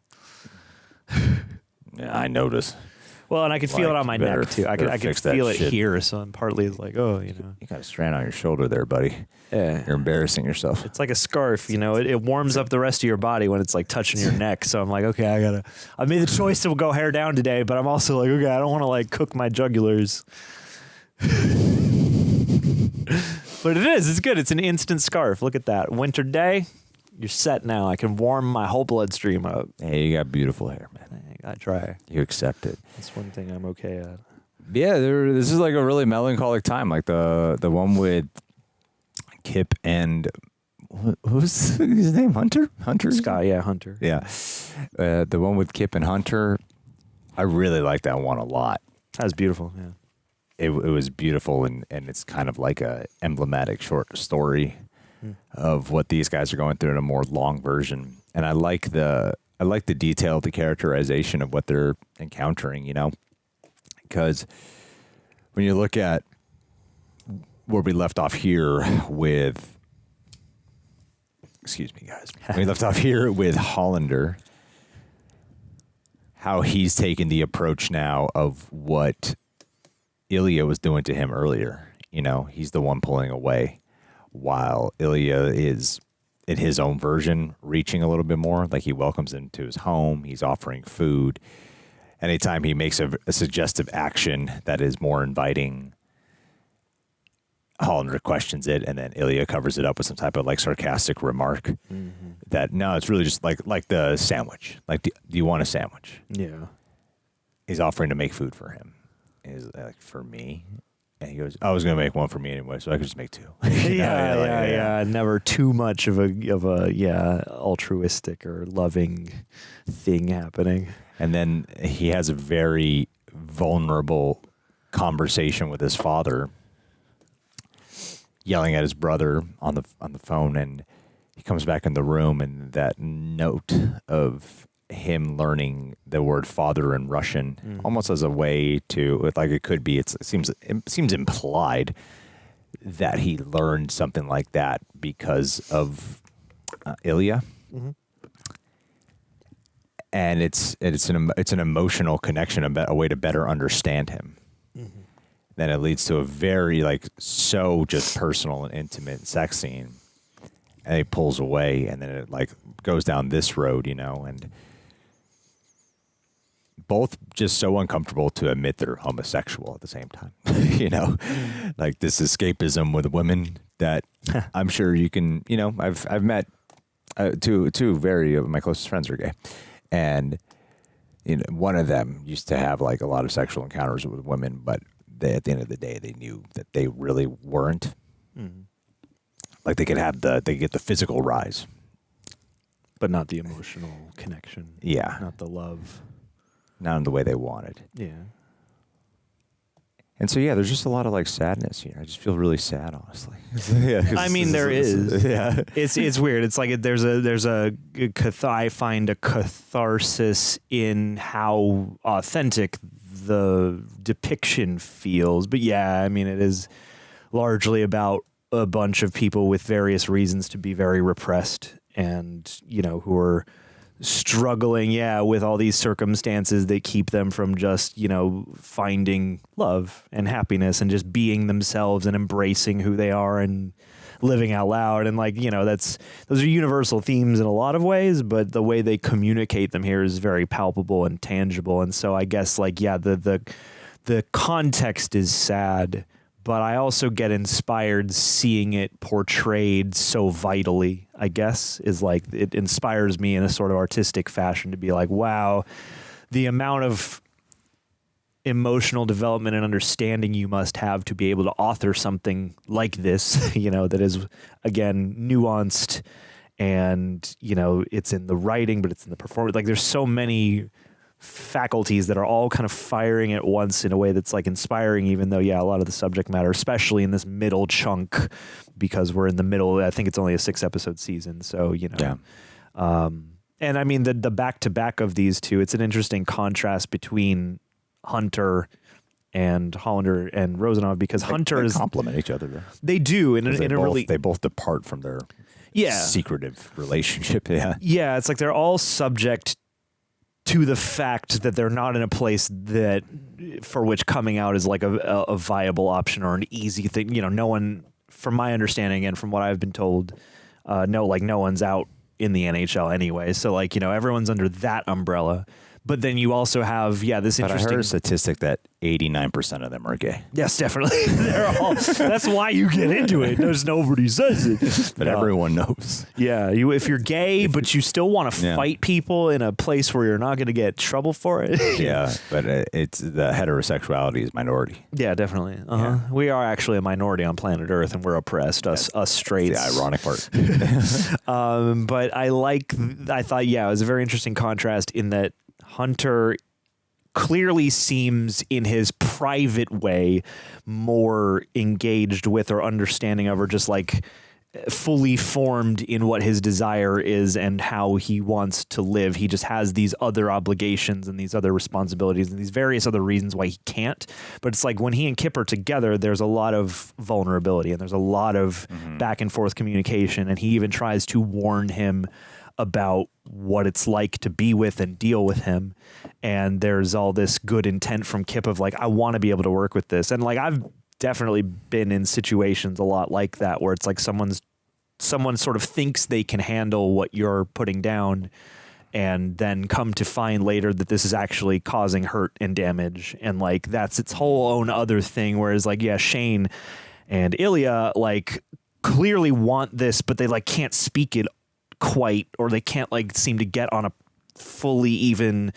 Yeah, I notice. Well, and I could feel it on my neck, too. I could feel it here, so I'm partly like, You got a strand on your shoulder there, buddy. Yeah. You're embarrassing yourself. It's like a scarf, it warms up the rest of your body when it's touching your neck. So I'm like, okay, I made the choice to go hair down today, but I'm also like, okay, I don't want to cook my jugulars. But it's good. It's an instant scarf. Look at that. Winter day, you're set now. I can warm my whole bloodstream up. Hey, you got beautiful hair, man. I try. You accept it. That's one thing I'm okay at. Yeah, this is a really melancholic time. The one with Kip and who's his name? Hunter? Scott, yeah, Hunter. Yeah. The one with Kip and Hunter, I really like that one a lot. That was beautiful, yeah. It was beautiful, and it's kind of like a emblematic short story of what these guys are going through in a more long version. And I like the detail, the characterization of what they're encountering, because when you look at where we left off here with, excuse me, guys, we left off here with Hollander, how he's taken the approach now of what Ilya was doing to him earlier. He's the one pulling away, while Ilya is, in his own version, reaching a little bit more. He welcomes him to his home. He's offering food. anytime he makes a suggestive action that is more inviting, Hollander questions it, and then Ilya covers it up with some type of like sarcastic remark that no, it's really just like the sandwich. Like, do you want a sandwich? Yeah. He's offering to make food for him. He's like, for me? And he goes, I was going to make one for me anyway, so I could just make two. Yeah. Never too much of a altruistic or loving thing happening. And then he has a very vulnerable conversation with his father, yelling at his brother on the phone, and he comes back in the room, and that note of him learning the word father in Russian almost as a way to, like, it could be, it seems implied that he learned something like that because of Ilya. And it's an emotional connection, a way to better understand him. Then it leads to a very so just personal and intimate sex scene, and he pulls away, and then it goes down this road, and both just so uncomfortable to admit they're homosexual at the same time, like this escapism with women that I'm sure you can, I've met two very of my closest friends are gay, and one of them used to have a lot of sexual encounters with women, but at the end of the day, they knew that they really weren't. Like they could get the physical rise, but not the emotional connection. Yeah, not the love, not in the way they wanted. Yeah. And so there's just a lot of sadness here. I just feel really sad, honestly. I mean, there is. Yeah, it's weird. It's like I find a catharsis in how authentic the depiction feels. But yeah, I mean, it is largely about a bunch of people with various reasons to be very repressed, and who are struggling with all these circumstances that keep them from just finding love and happiness and just being themselves and embracing who they are and living out loud. And those are universal themes in a lot of ways, but the way they communicate them here is very palpable and tangible. And so I guess the context is sad, but I also get inspired seeing it portrayed so vitally, I guess, it inspires me in a sort of artistic fashion to be like, wow, the amount of emotional development and understanding you must have to be able to author something like this, that is, again, nuanced, and, it's in the writing, but it's in the performance. There's so many faculties that are all kind of firing at once in a way that's inspiring, even though, a lot of the subject matter, especially in this middle chunk, because we're in the middle, I think it's only a 6-episode season. So, and I mean, the back-to-back of these two, it's an interesting contrast between Hunter and Hollander and Rosanov, because Hunter is complement each other. They do they both depart from their secretive relationship. Yeah, it's they're all subject to the fact that they're not in a place that for which coming out is a viable option or an easy thing. No one, from my understanding and from what I've been told, no one's out in the NHL anyway. So everyone's under that umbrella. But then you also have, this interesting... But I heard a statistic that 89% of them are gay. Yes, definitely. They're all... That's why you get into it. There's nobody says it. But everyone knows. Yeah, if you're gay, but you still want to fight people in a place where you're not going to get trouble for it. Yeah, but it's the heterosexuality is minority. Yeah, definitely. Yeah. We are actually a minority on planet Earth, and we're oppressed, us straights. The ironic part. But I thought, it was a very interesting contrast in that Hunter clearly seems in his private way more engaged with or understanding of, or just fully formed in what his desire is and how he wants to live. He just has these other obligations and these other responsibilities and these various other reasons why he can't. But it's when he and Kip are together, there's a lot of vulnerability and there's a lot of back and forth communication. And he even tries to warn him about what it's like to be with and deal with him. And there's all this good intent from Kip of I want to be able to work with this. And I've definitely been in situations a lot like that, where it's someone sort of thinks they can handle what you're putting down, and then come to find later that this is actually causing hurt and damage, and like that's its whole own other thing. Whereas like Shane and Ilya like clearly want this, but they like can't speak it quite, or they can't like seem to get on a fully even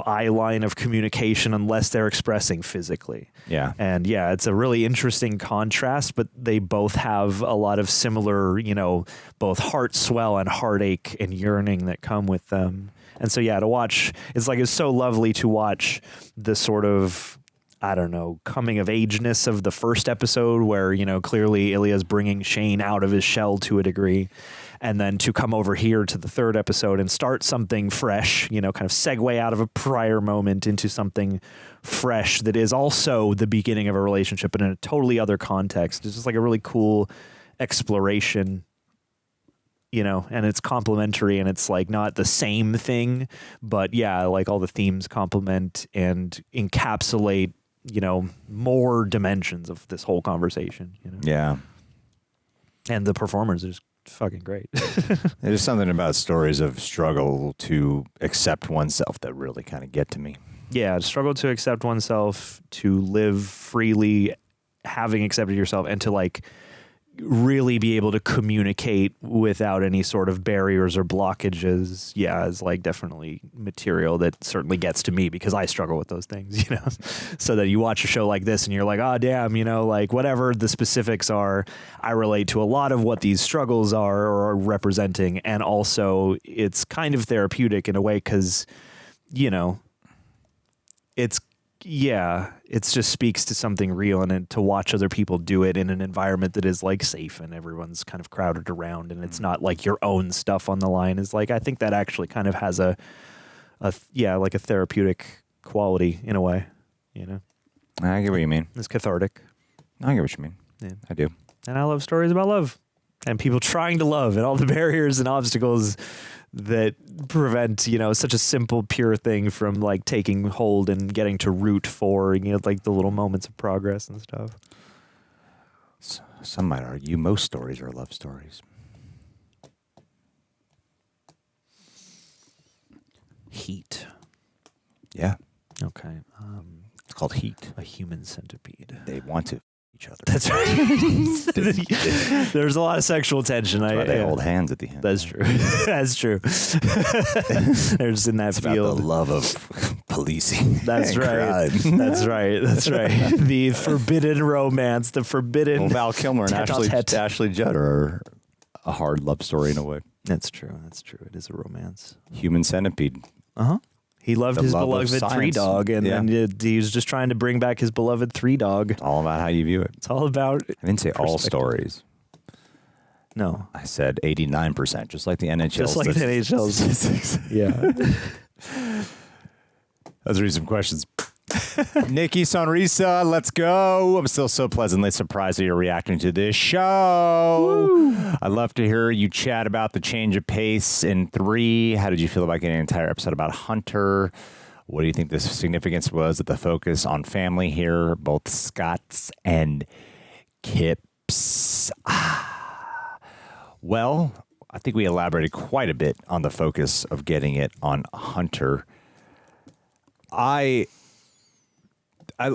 eye line of communication unless they're expressing physically. And it's a really interesting contrast, but they both have a lot of similar both heart swell and heartache and yearning that come with them. And so to watch, it's so lovely to watch the sort of, I don't know, coming of ageness of the first episode where clearly Ilya's bringing Shane out of his shell to a degree, and then to come over here to the third episode and start something fresh, kind of segue out of a prior moment into something fresh that is also the beginning of a relationship, but in a totally other context. It's just like a really cool exploration, and it's complementary, and it's like not the same thing, but like all the themes complement and encapsulate, more dimensions of this whole conversation. Yeah. And the performers are just fucking great. There's something about stories of struggle to accept oneself that really kind of get to me. Yeah, struggle to accept oneself, to live freely, having accepted yourself, and to like really be able to communicate without any sort of barriers or blockages. Is like definitely material that certainly gets to me because I struggle with those things, so that you watch a show like this and you're like, oh damn, like whatever the specifics are, I relate to a lot of what these struggles are representing. And also it's kind of therapeutic in a way, because it just speaks to something real, and to watch other people do it in an environment that is like safe and everyone's kind of crowded around and it's not like your own stuff on the line is like, I think that actually kind of has a therapeutic quality in a way, I get what you mean. It's cathartic. I get what you mean. Yeah. I do. And I love stories about love and people trying to love and all the barriers and obstacles that prevent, such a simple, pure thing from like taking hold and getting to root for, like the little moments of progress and stuff. Some might argue most stories are love stories. Heat. Yeah. Okay. It's called Heat. A human centipede. They want to each other. That's right. There's a lot of sexual tension. They hold hands at the end. That's true. That's true. They're just in that field. About the love of policing. That's right. That's right. That's right. The forbidden romance. The forbidden. Well, Val Kilmer and Ashley Judd are a hard love story in a way. That's true. That's true. It is a romance. Human centipede. He loved his beloved 3-dog, and then he was just trying to bring back his beloved 3-dog. It's all about how you view it. It's all about. I didn't say all stories. No, I said 89%, just like the NHL. Just like the NHL statistics. Yeah. Let's read some questions. Nikki Sonrisa, let's go. I'm still so pleasantly surprised that you're reacting to this show. Woo. I'd love to hear you chat about the change of pace in 3. How did you feel about getting an entire episode about Hunter? What do you think the significance was of the focus on family here, both Scott's and Kip's? Well, I think we elaborated quite a bit on the focus of getting it on Hunter.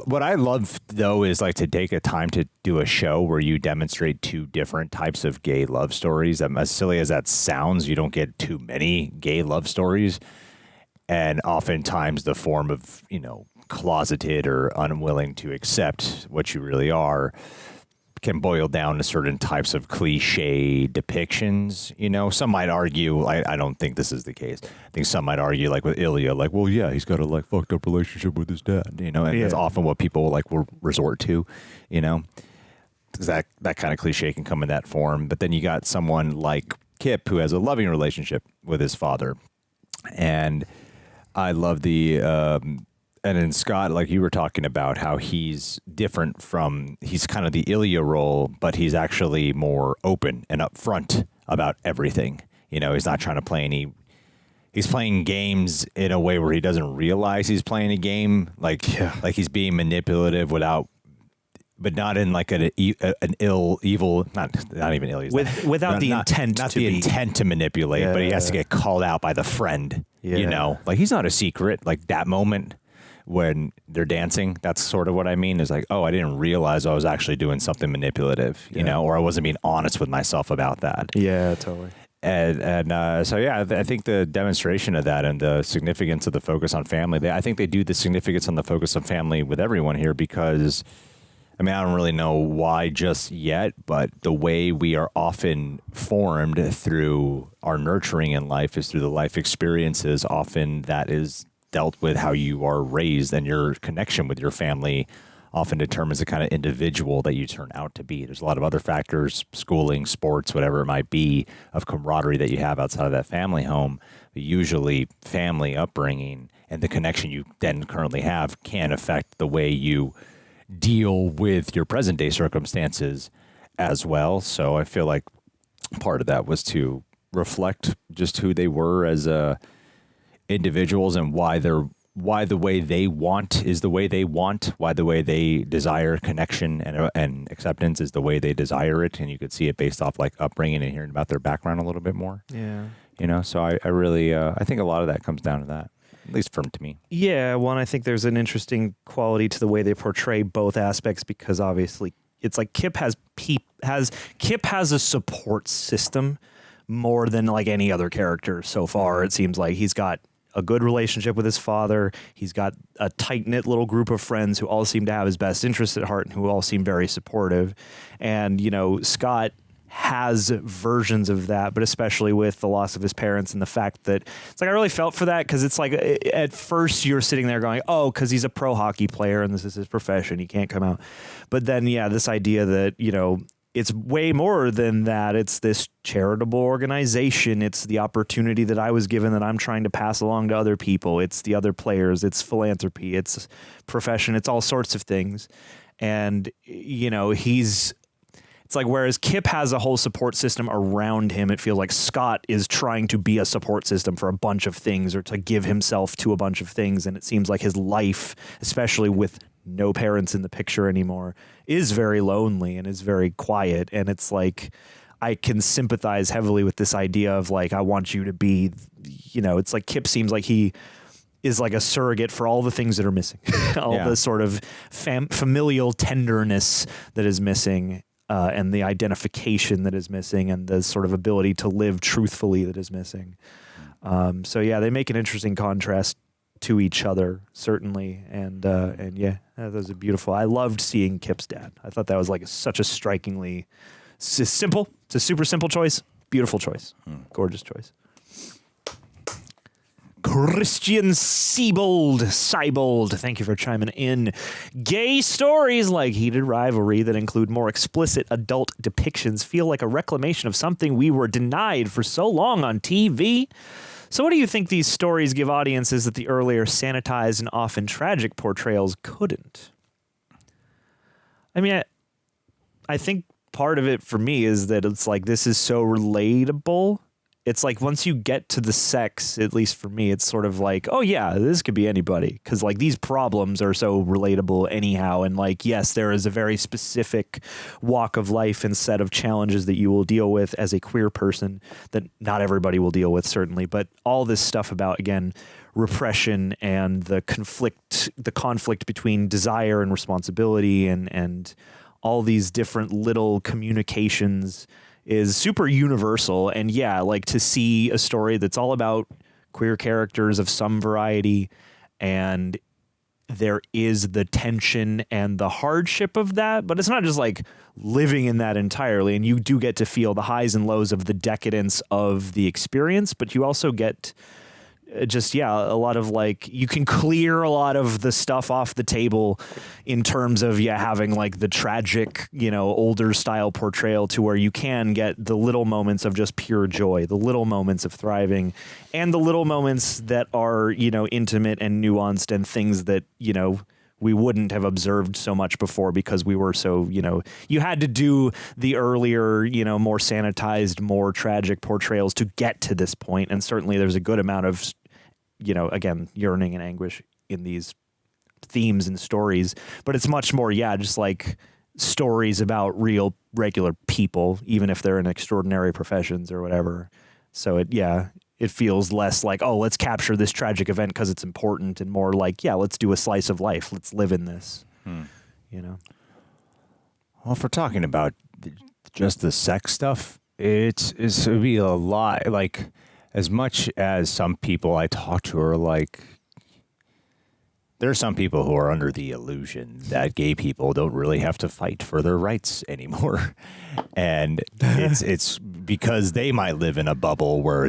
What I love, though, is like to take a time to do a show where you demonstrate 2 different types of gay love stories. As silly as that sounds, you don't get too many gay love stories. And oftentimes the form of, closeted or unwilling to accept what you really are can boil down to certain types of cliche depictions. Some might argue, I don't think this is the case. I think some might argue, like with Ilya, like, well, yeah, he's got a like fucked up relationship with his dad, and it's often what people like will resort to, because that kind of cliche can come in that form. But then you got someone like Kip who has a loving relationship with his father, and I love and in Scott, like you were talking about how he's different he's kind of the Ilya role, but he's actually more open and upfront about everything. He's not trying to play he's playing games in a way where he doesn't realize he's playing a game. Like he's being manipulative without but not in like an evil, not even ill. Without the intent not to the be. intent to manipulate, but he has to get called out by the friend. Yeah. You know, like he's not a secret. Like that moment when they're dancing, that's sort of what I mean. Is like, oh, I didn't realize I was actually doing something manipulative. You know, or I wasn't being honest with myself about that. Yeah, totally. And so, yeah, I think the demonstration of that and the significance of the focus on family, I think they do the significance on the focus on family with everyone here because, I mean, I don't really know why just yet, but the way we are often formed through our nurturing in life is through the life experiences. Often that is dealt with how you are raised, and your connection with your family often determines the kind of individual that you turn out to be. There's a lot of other factors, schooling, sports, whatever it might be, of camaraderie that you have outside of that family home. But usually family upbringing and the connection you then currently have can affect the way you deal with your present day circumstances as well. So I feel like part of that was to reflect just who they were as individuals and why the way they want is the way they want, why the way they desire connection and acceptance is the way they desire it. And you could see it based off like upbringing and hearing about their background a little bit more. Yeah. You know, so I really, I think a lot of that comes down to that. At least to me. Yeah, one, I think there's an interesting quality to the way they portray both aspects because obviously it's like Kip has a support system more than like any other character so far. It seems like he's got a good relationship with his father. He's got a tight-knit little group of friends who all seem to have his best interest at heart and who all seem very supportive. And, you know, Scott has versions of that, but especially with the loss of his parents and the fact that it's like I really felt for that because it's like at first you're sitting there going, oh, because he's a pro hockey player and this is his profession, he can't come out. But then, yeah, this idea that, you know, it's way more than that. It's this charitable organization. It's the opportunity that I was given that I'm trying to pass along to other people. It's the other players. It's philanthropy. It's profession. It's all sorts of things. And, you know, it's like whereas Kip has a whole support system around him, it feels like Scott is trying to be a support system for a bunch of things or to give himself to a bunch of things. And it seems like his life, especially with no parents in the picture anymore, is very lonely and is very quiet. And it's like I can sympathize heavily with this idea of like I want you to be, you know, it's like Kip seems like he is like a surrogate for all the things that are missing, all the sort of familial tenderness that is missing. And the identification that is missing and the sort of ability to live truthfully that is missing. So yeah, they make an interesting contrast to each other, certainly. And yeah, that was beautiful. I loved seeing Kip's dad. I thought that was like such a strikingly simple, it's a super simple choice, beautiful choice, gorgeous choice. Christian Seibold, thank you for chiming in. Gay stories like Heated Rivalry that include more explicit adult depictions feel like a reclamation of something we were denied for so long on TV. So what do you think these stories give audiences that the earlier sanitized and often tragic portrayals couldn't? I mean, I think part of it for me is that it's like this is so relatable. It's like once you get to the sex, at least for me, it's sort of like, oh yeah, this could be anybody. Because like these problems are so relatable anyhow. And like, yes, there is a very specific walk of life and set of challenges that you will deal with as a queer person that not everybody will deal with, certainly. But all this stuff about, again, repression and the conflict between desire and responsibility and all these different little communications is super universal. And yeah, like to see a story that's all about queer characters of some variety and there is the tension and the hardship of that, but it's not just like living in that entirely. And you do get to feel the highs and lows of the decadence of the experience, but you also get just, yeah, a lot of like, you can clear a lot of the stuff off the table in terms of, yeah, having like the tragic, you know, older style portrayal to where you can get the little moments of just pure joy, the little moments of thriving and the little moments that are, you know, intimate and nuanced and things that, you know, we wouldn't have observed so much before because we were so, you know, you had to do the earlier, you know, more sanitized, more tragic portrayals to get to this point. And certainly there's a good amount of, you know, again, yearning and anguish in these themes and stories, but it's much more, yeah, just like stories about real regular people, even if they're in extraordinary professions or whatever. So it feels less like, oh, let's capture this tragic event because it's important, and more like, yeah, let's do a slice of life. Let's live in this. You know. Well, if we're talking about just the sex stuff, it would be a lot. Like, as much as some people I talk to are like, there are some people who are under the illusion that gay people don't really have to fight for their rights anymore. And it's because they might live in a bubble where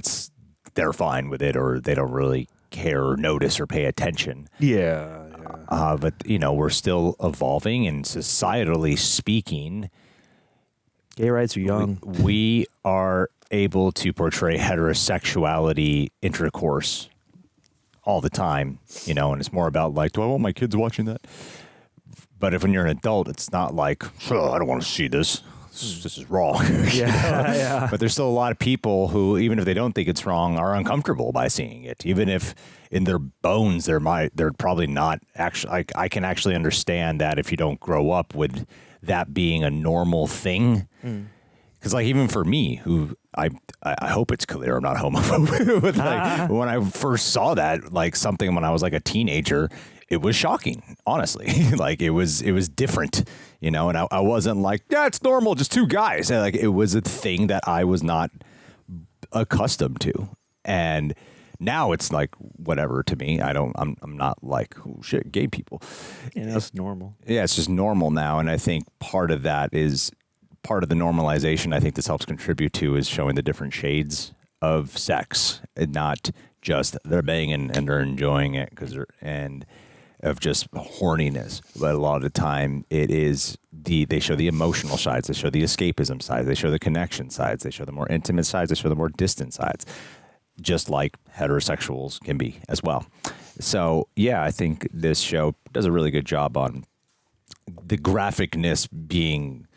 they're fine with it, or they don't really care or notice or pay attention. Yeah. But, we're still evolving, and societally speaking, gay rights are young. We are able to portray heterosexuality intercourse all the time, and it's more about like, do I want my kids watching that? But when you're an adult, it's not like, oh, I don't want to see this. This is wrong. Yeah. But there's still a lot of people who, even if they don't think it's wrong, are uncomfortable by seeing it. Even if in their bones, they're probably not actually. I can actually understand that if you don't grow up with that being a normal thing. Because like, even for me, who I hope it's clear I'm not homophobic. But like, when I first saw that, like something when I was like a teenager, it was shocking, honestly. Like it was different, and I wasn't like, yeah, it's normal, just two guys. And like, it was a thing that I was not accustomed to. And now it's like whatever to me. I'm not like, oh shit, gay people. Yeah, that's normal. Yeah, it's just normal now. And I think part of that is part of the normalization I think this helps contribute to is showing the different shades of sex, and not just they're banging and they're enjoying it and of just horniness. But a lot of the time it is they show the emotional sides, they show the escapism sides, they show the connection sides, they show the more intimate sides, they show the more distant sides, just like heterosexuals can be as well. So yeah, I think this show does a really good job on the graphicness being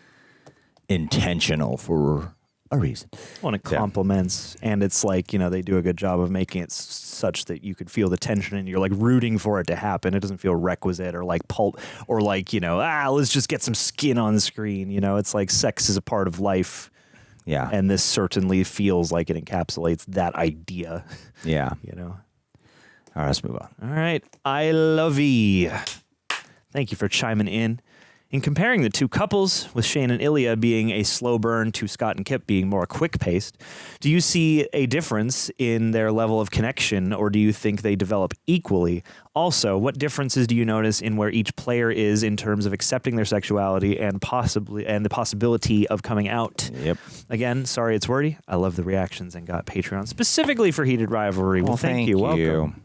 intentional for a reason. Well, it complements, and it's like, they do a good job of making it such that you could feel the tension and you're like rooting for it to happen. It doesn't feel requisite or like pulp or like, let's just get some skin on the screen. It's like sex is a part of life. Yeah. And this certainly feels like it encapsulates that idea. Yeah. All right, let's move on. All right. I love you. Thank you for chiming in. In comparing the two couples, with Shane and Ilya being a slow burn to Scott and Kip being more quick-paced, do you see a difference in their level of connection, or do you think they develop equally? Also, what differences do you notice in where each player is in terms of accepting their sexuality and the possibility of coming out? Yep. Again, sorry it's wordy. I love the reactions and got Patreon specifically for Heated Rivalry. Well, thank you. Welcome.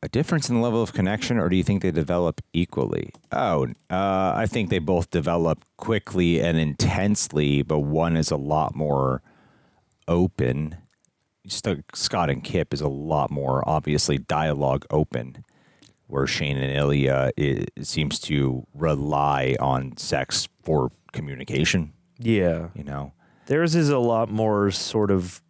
A difference in the level of connection, or do you think they develop equally? I think they both develop quickly and intensely, but one is a lot more open. Scott and Kip is a lot more, obviously, dialogue open, where Shane and Ilya seems to rely on sex for communication. Yeah. Theirs is a lot more sort of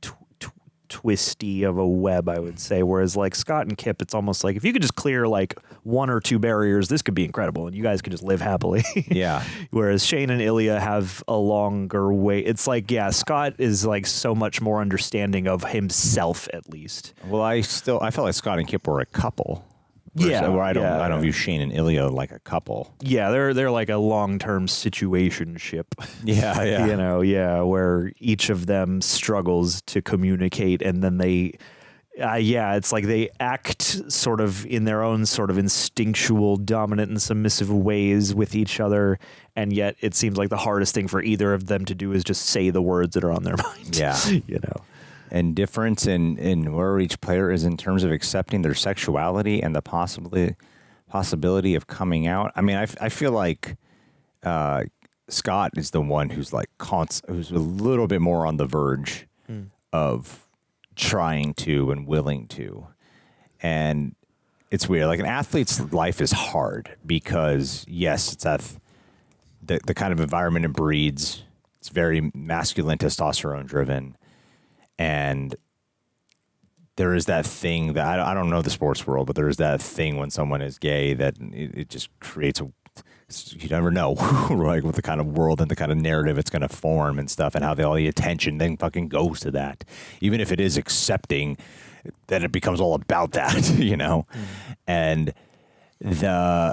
twisty of a web, I would say, whereas like Scott and Kip, it's almost like if you could just clear like one or two barriers, this could be incredible and you guys could just live happily. Yeah. Whereas Shane and Ilya have a longer way. It's like, yeah, Scott is like so much more understanding of himself, at least. Well, I felt like Scott and Kip were a couple. Where I don't view Shane and Ilya like a couple. Yeah, they're like a long-term situationship. Yeah. Where each of them struggles to communicate, and then it's like they act sort of in their own sort of instinctual, dominant and submissive ways with each other, and yet it seems like the hardest thing for either of them to do is just say the words that are on their mind. Yeah. And difference in where each player is in terms of accepting their sexuality and the possibility of coming out. I mean, I feel like Scott is the one who's like who's a little bit more on the verge of trying to and willing to. And it's weird. Like, an athlete's life is hard because, yes, it's the kind of environment it breeds. It's very masculine, testosterone driven. And there is that thing that I don't know the sports world, but there is that thing when someone is gay that it just creates a You never know, like what the kind of world and the kind of narrative it's going to form and stuff, and how all the attention then fucking goes to that. Even if it is accepting, then it becomes all about that, you know. And the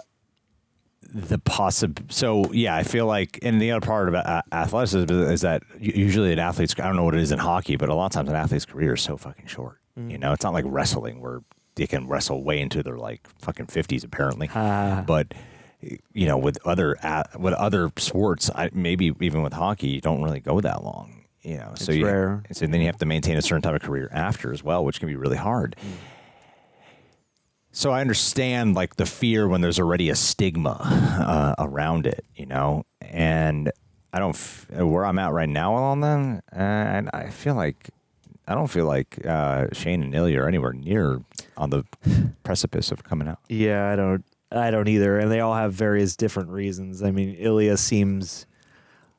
so yeah, I feel like, and the other part about athleticism is that usually an athlete's, I don't know what it is in hockey, but a lot of times an athlete's career is so fucking short. You know, it's not like wrestling where they can wrestle way into their like fucking 50s apparently, but you know, with other sports, maybe even with hockey, you don't really go that long. You know, so rare. So then you have to maintain a certain type of career after as well, which can be really hard. So I understand like the fear when there's already a stigma around it, you know, and I don't where I'm at right now on them, and I don't feel like Shane and Ilya are anywhere near on the precipice of coming out. Yeah, I don't either, and they all have various different reasons. I mean, Ilya seems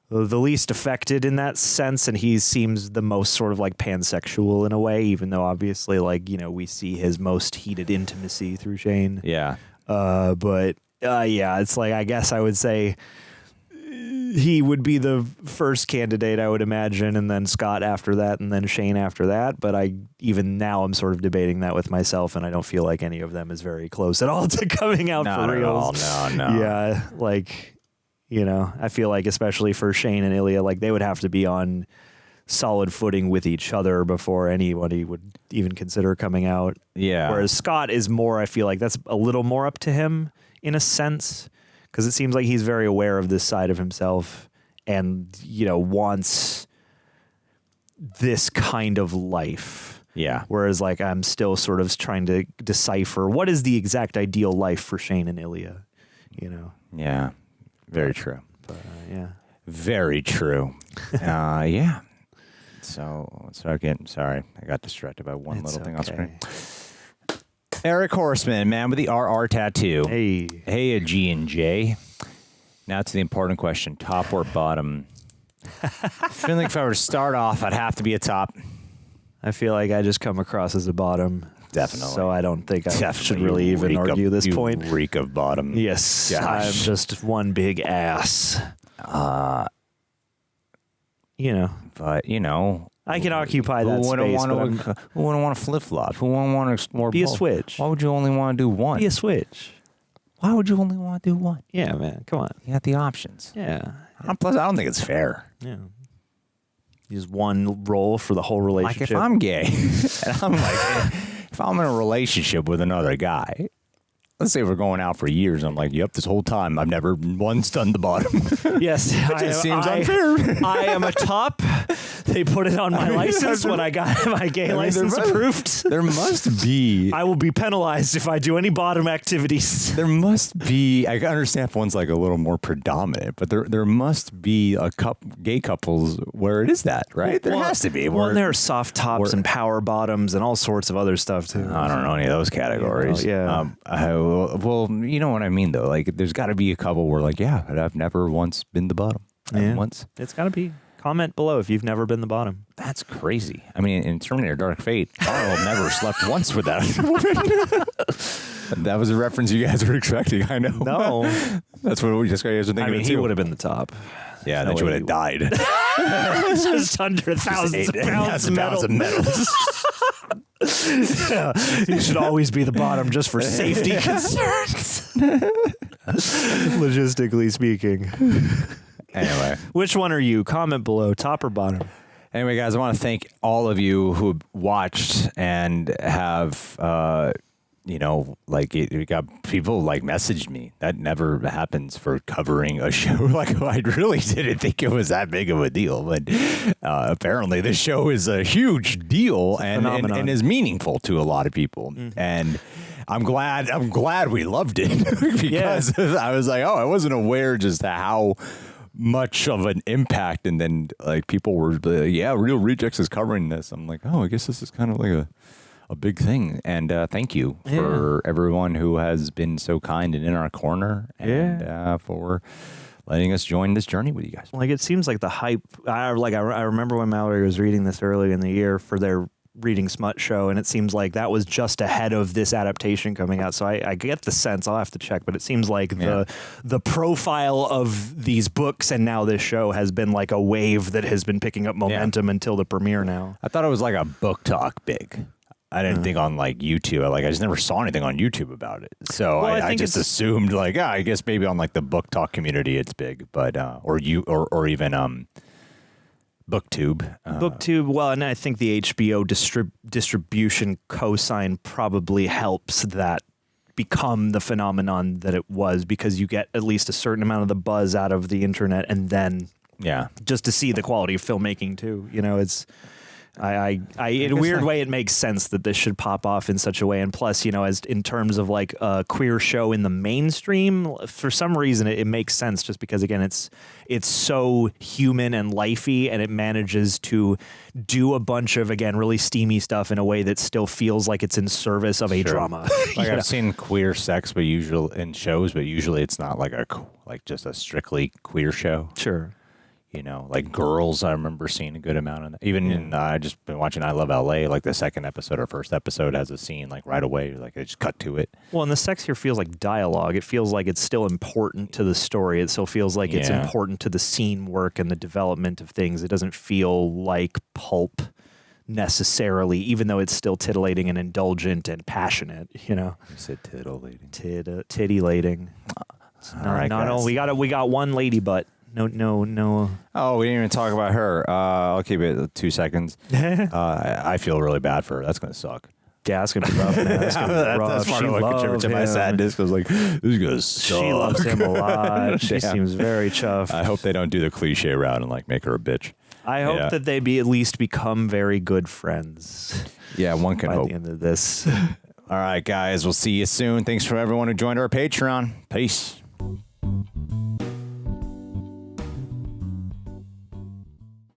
the least affected in that sense, and he seems the most sort of like pansexual in a way, even though obviously, like, you know, we see his most heated intimacy through Shane. Yeah. But yeah, it's like, I guess I would say he would be the first candidate, I would imagine, and then Scott after that, and then Shane after that. But even now I'm sort of debating that with myself, and I don't feel like any of them is very close at all to coming out for real. No. Yeah, like, you know, I feel like especially for Shane and Ilya, like they would have to be on solid footing with each other before anybody would even consider coming out. Yeah. Whereas Scott is more, I feel like that's a little more up to him in a sense, because it seems like he's very aware of this side of himself and, you know, wants this kind of life. Yeah. Whereas like I'm still sort of trying to decipher what is the exact ideal life for Shane and Ilya, you know? Yeah. Very true. But yeah. Very true. Yeah. So let's start getting, sorry, I got distracted by one little thing on screen. Eric Horseman, man with the RR tattoo. Hey, G&J. Now to the important question, top or bottom? I feel like if I were to start off, I'd have to be a top. I feel like I just come across as a bottom. Definitely. So I don't think I should really even argue this point. Reek of bottom. Yes. Gosh. I'm just one big ass. You know. But, you know. I can occupy that space. Who wouldn't want to flip-flop? Who wouldn't want to explore Be a both? switch. Why would you only want to do one? Be a switch. Why would you only want to do one? Yeah, man. Come on. You got the options. Yeah. Plus, I don't think it's fair. Yeah. Use one role for the whole relationship. Like if I'm gay, and I'm like, if I'm in a relationship with another guy, let's say we're going out for years, I'm like, yep, this whole time I've never once done the bottom. Yes. It just seems unfair. I am a top. They put it on my license when I got my gay license approved. There must be. I will be penalized if I do any bottom activities. There must be. I can understand if one's like a little more predominant, but there must be a gay couples where it is that, right? There has to be. Well, there are soft tops and power bottoms and all sorts of other stuff too. I don't know any of those categories. Yeah. Well, you know what I mean, though. Like, there's got to be a couple where, like, yeah, but I've never once been the bottom. Once. It's got to be. Comment below if you've never been the bottom. That's crazy. I mean, in Terminator Dark Fate, Arnold never slept once with that woman. That was a reference you guys were expecting, I know. No. That's what we just guys were thinking. I mean, he would have been the top. Yeah, then she would have died. Just under thousands of pounds of metal. Yeah, you should always be the bottom just for safety concerns. Logistically speaking. Anyway. Which one are you? Comment below, top or bottom? Anyway, guys, I want to thank all of you who watched and have, you know, like, you got people like messaged me. That never happens for covering a show. Like, I really didn't think it was that big of a deal, but apparently this show is a huge deal and is meaningful to a lot of people. And I'm glad we loved it because I was like, oh, I wasn't aware just how much of an impact. And then like people were like, yeah, Real Rejects is covering this. I'm like, oh, I guess this is kind of like a big thing. And thank you for everyone who has been so kind and in our corner and for letting us join this journey with you guys. Like, it seems like the hype, I remember when Mallory was reading this early in the year for their reading smut show, and it seems like that was just ahead of this adaptation coming out. So I get the sense, I'll have to check, but it seems like the profile of these books and now this show has been like a wave that has been picking up momentum until the premiere now. I thought it was like a book talk big. I didn't think on like YouTube. I just never saw anything on YouTube about it. So I just assumed like, I guess maybe on like the book talk community it's big, but or even BookTube. BookTube, well, and I think the HBO distribution cosign probably helps that become the phenomenon that it was, because you get at least a certain amount of the buzz out of the internet, and then just to see the quality of filmmaking too. You know, it's in a weird way, it makes sense that this should pop off in such a way. And plus, you know, as in terms of like a queer show in the mainstream, for some reason, it makes sense just because, again, it's so human and lifey, and it manages to do a bunch of, again, really steamy stuff in a way that still feels like it's in service of a drama. Like I've seen queer sex, but usually in shows, but usually it's not like just a strictly queer show. Sure. You know, like Girls, I remember seeing a good amount of that. Even in, I just been watching I Love LA, like the second episode or first episode has a scene like right away, like I just cut to it. Well, and the sex here feels like dialogue. It feels like it's still important to the story. It still feels like it's important to the scene work and the development of things. It doesn't feel like pulp necessarily, even though it's still titillating and indulgent and passionate, you know. You said titillating. Titillating. All right, guys. We got one lady butt. No. Oh, we didn't even talk about her. I'll keep it 2 seconds. I feel really bad for her. That's going to suck. Yeah, that's going to be rough. That's part of what contributes to my sadness, because like, this is going to suck. She loves him a lot. She seems very chuffed. I hope they don't do the cliche route and like make her a bitch. I hope that they at least become very good friends. Yeah, one can hope. By the end of this. All right, guys. We'll see you soon. Thanks for everyone who joined our Patreon. Peace.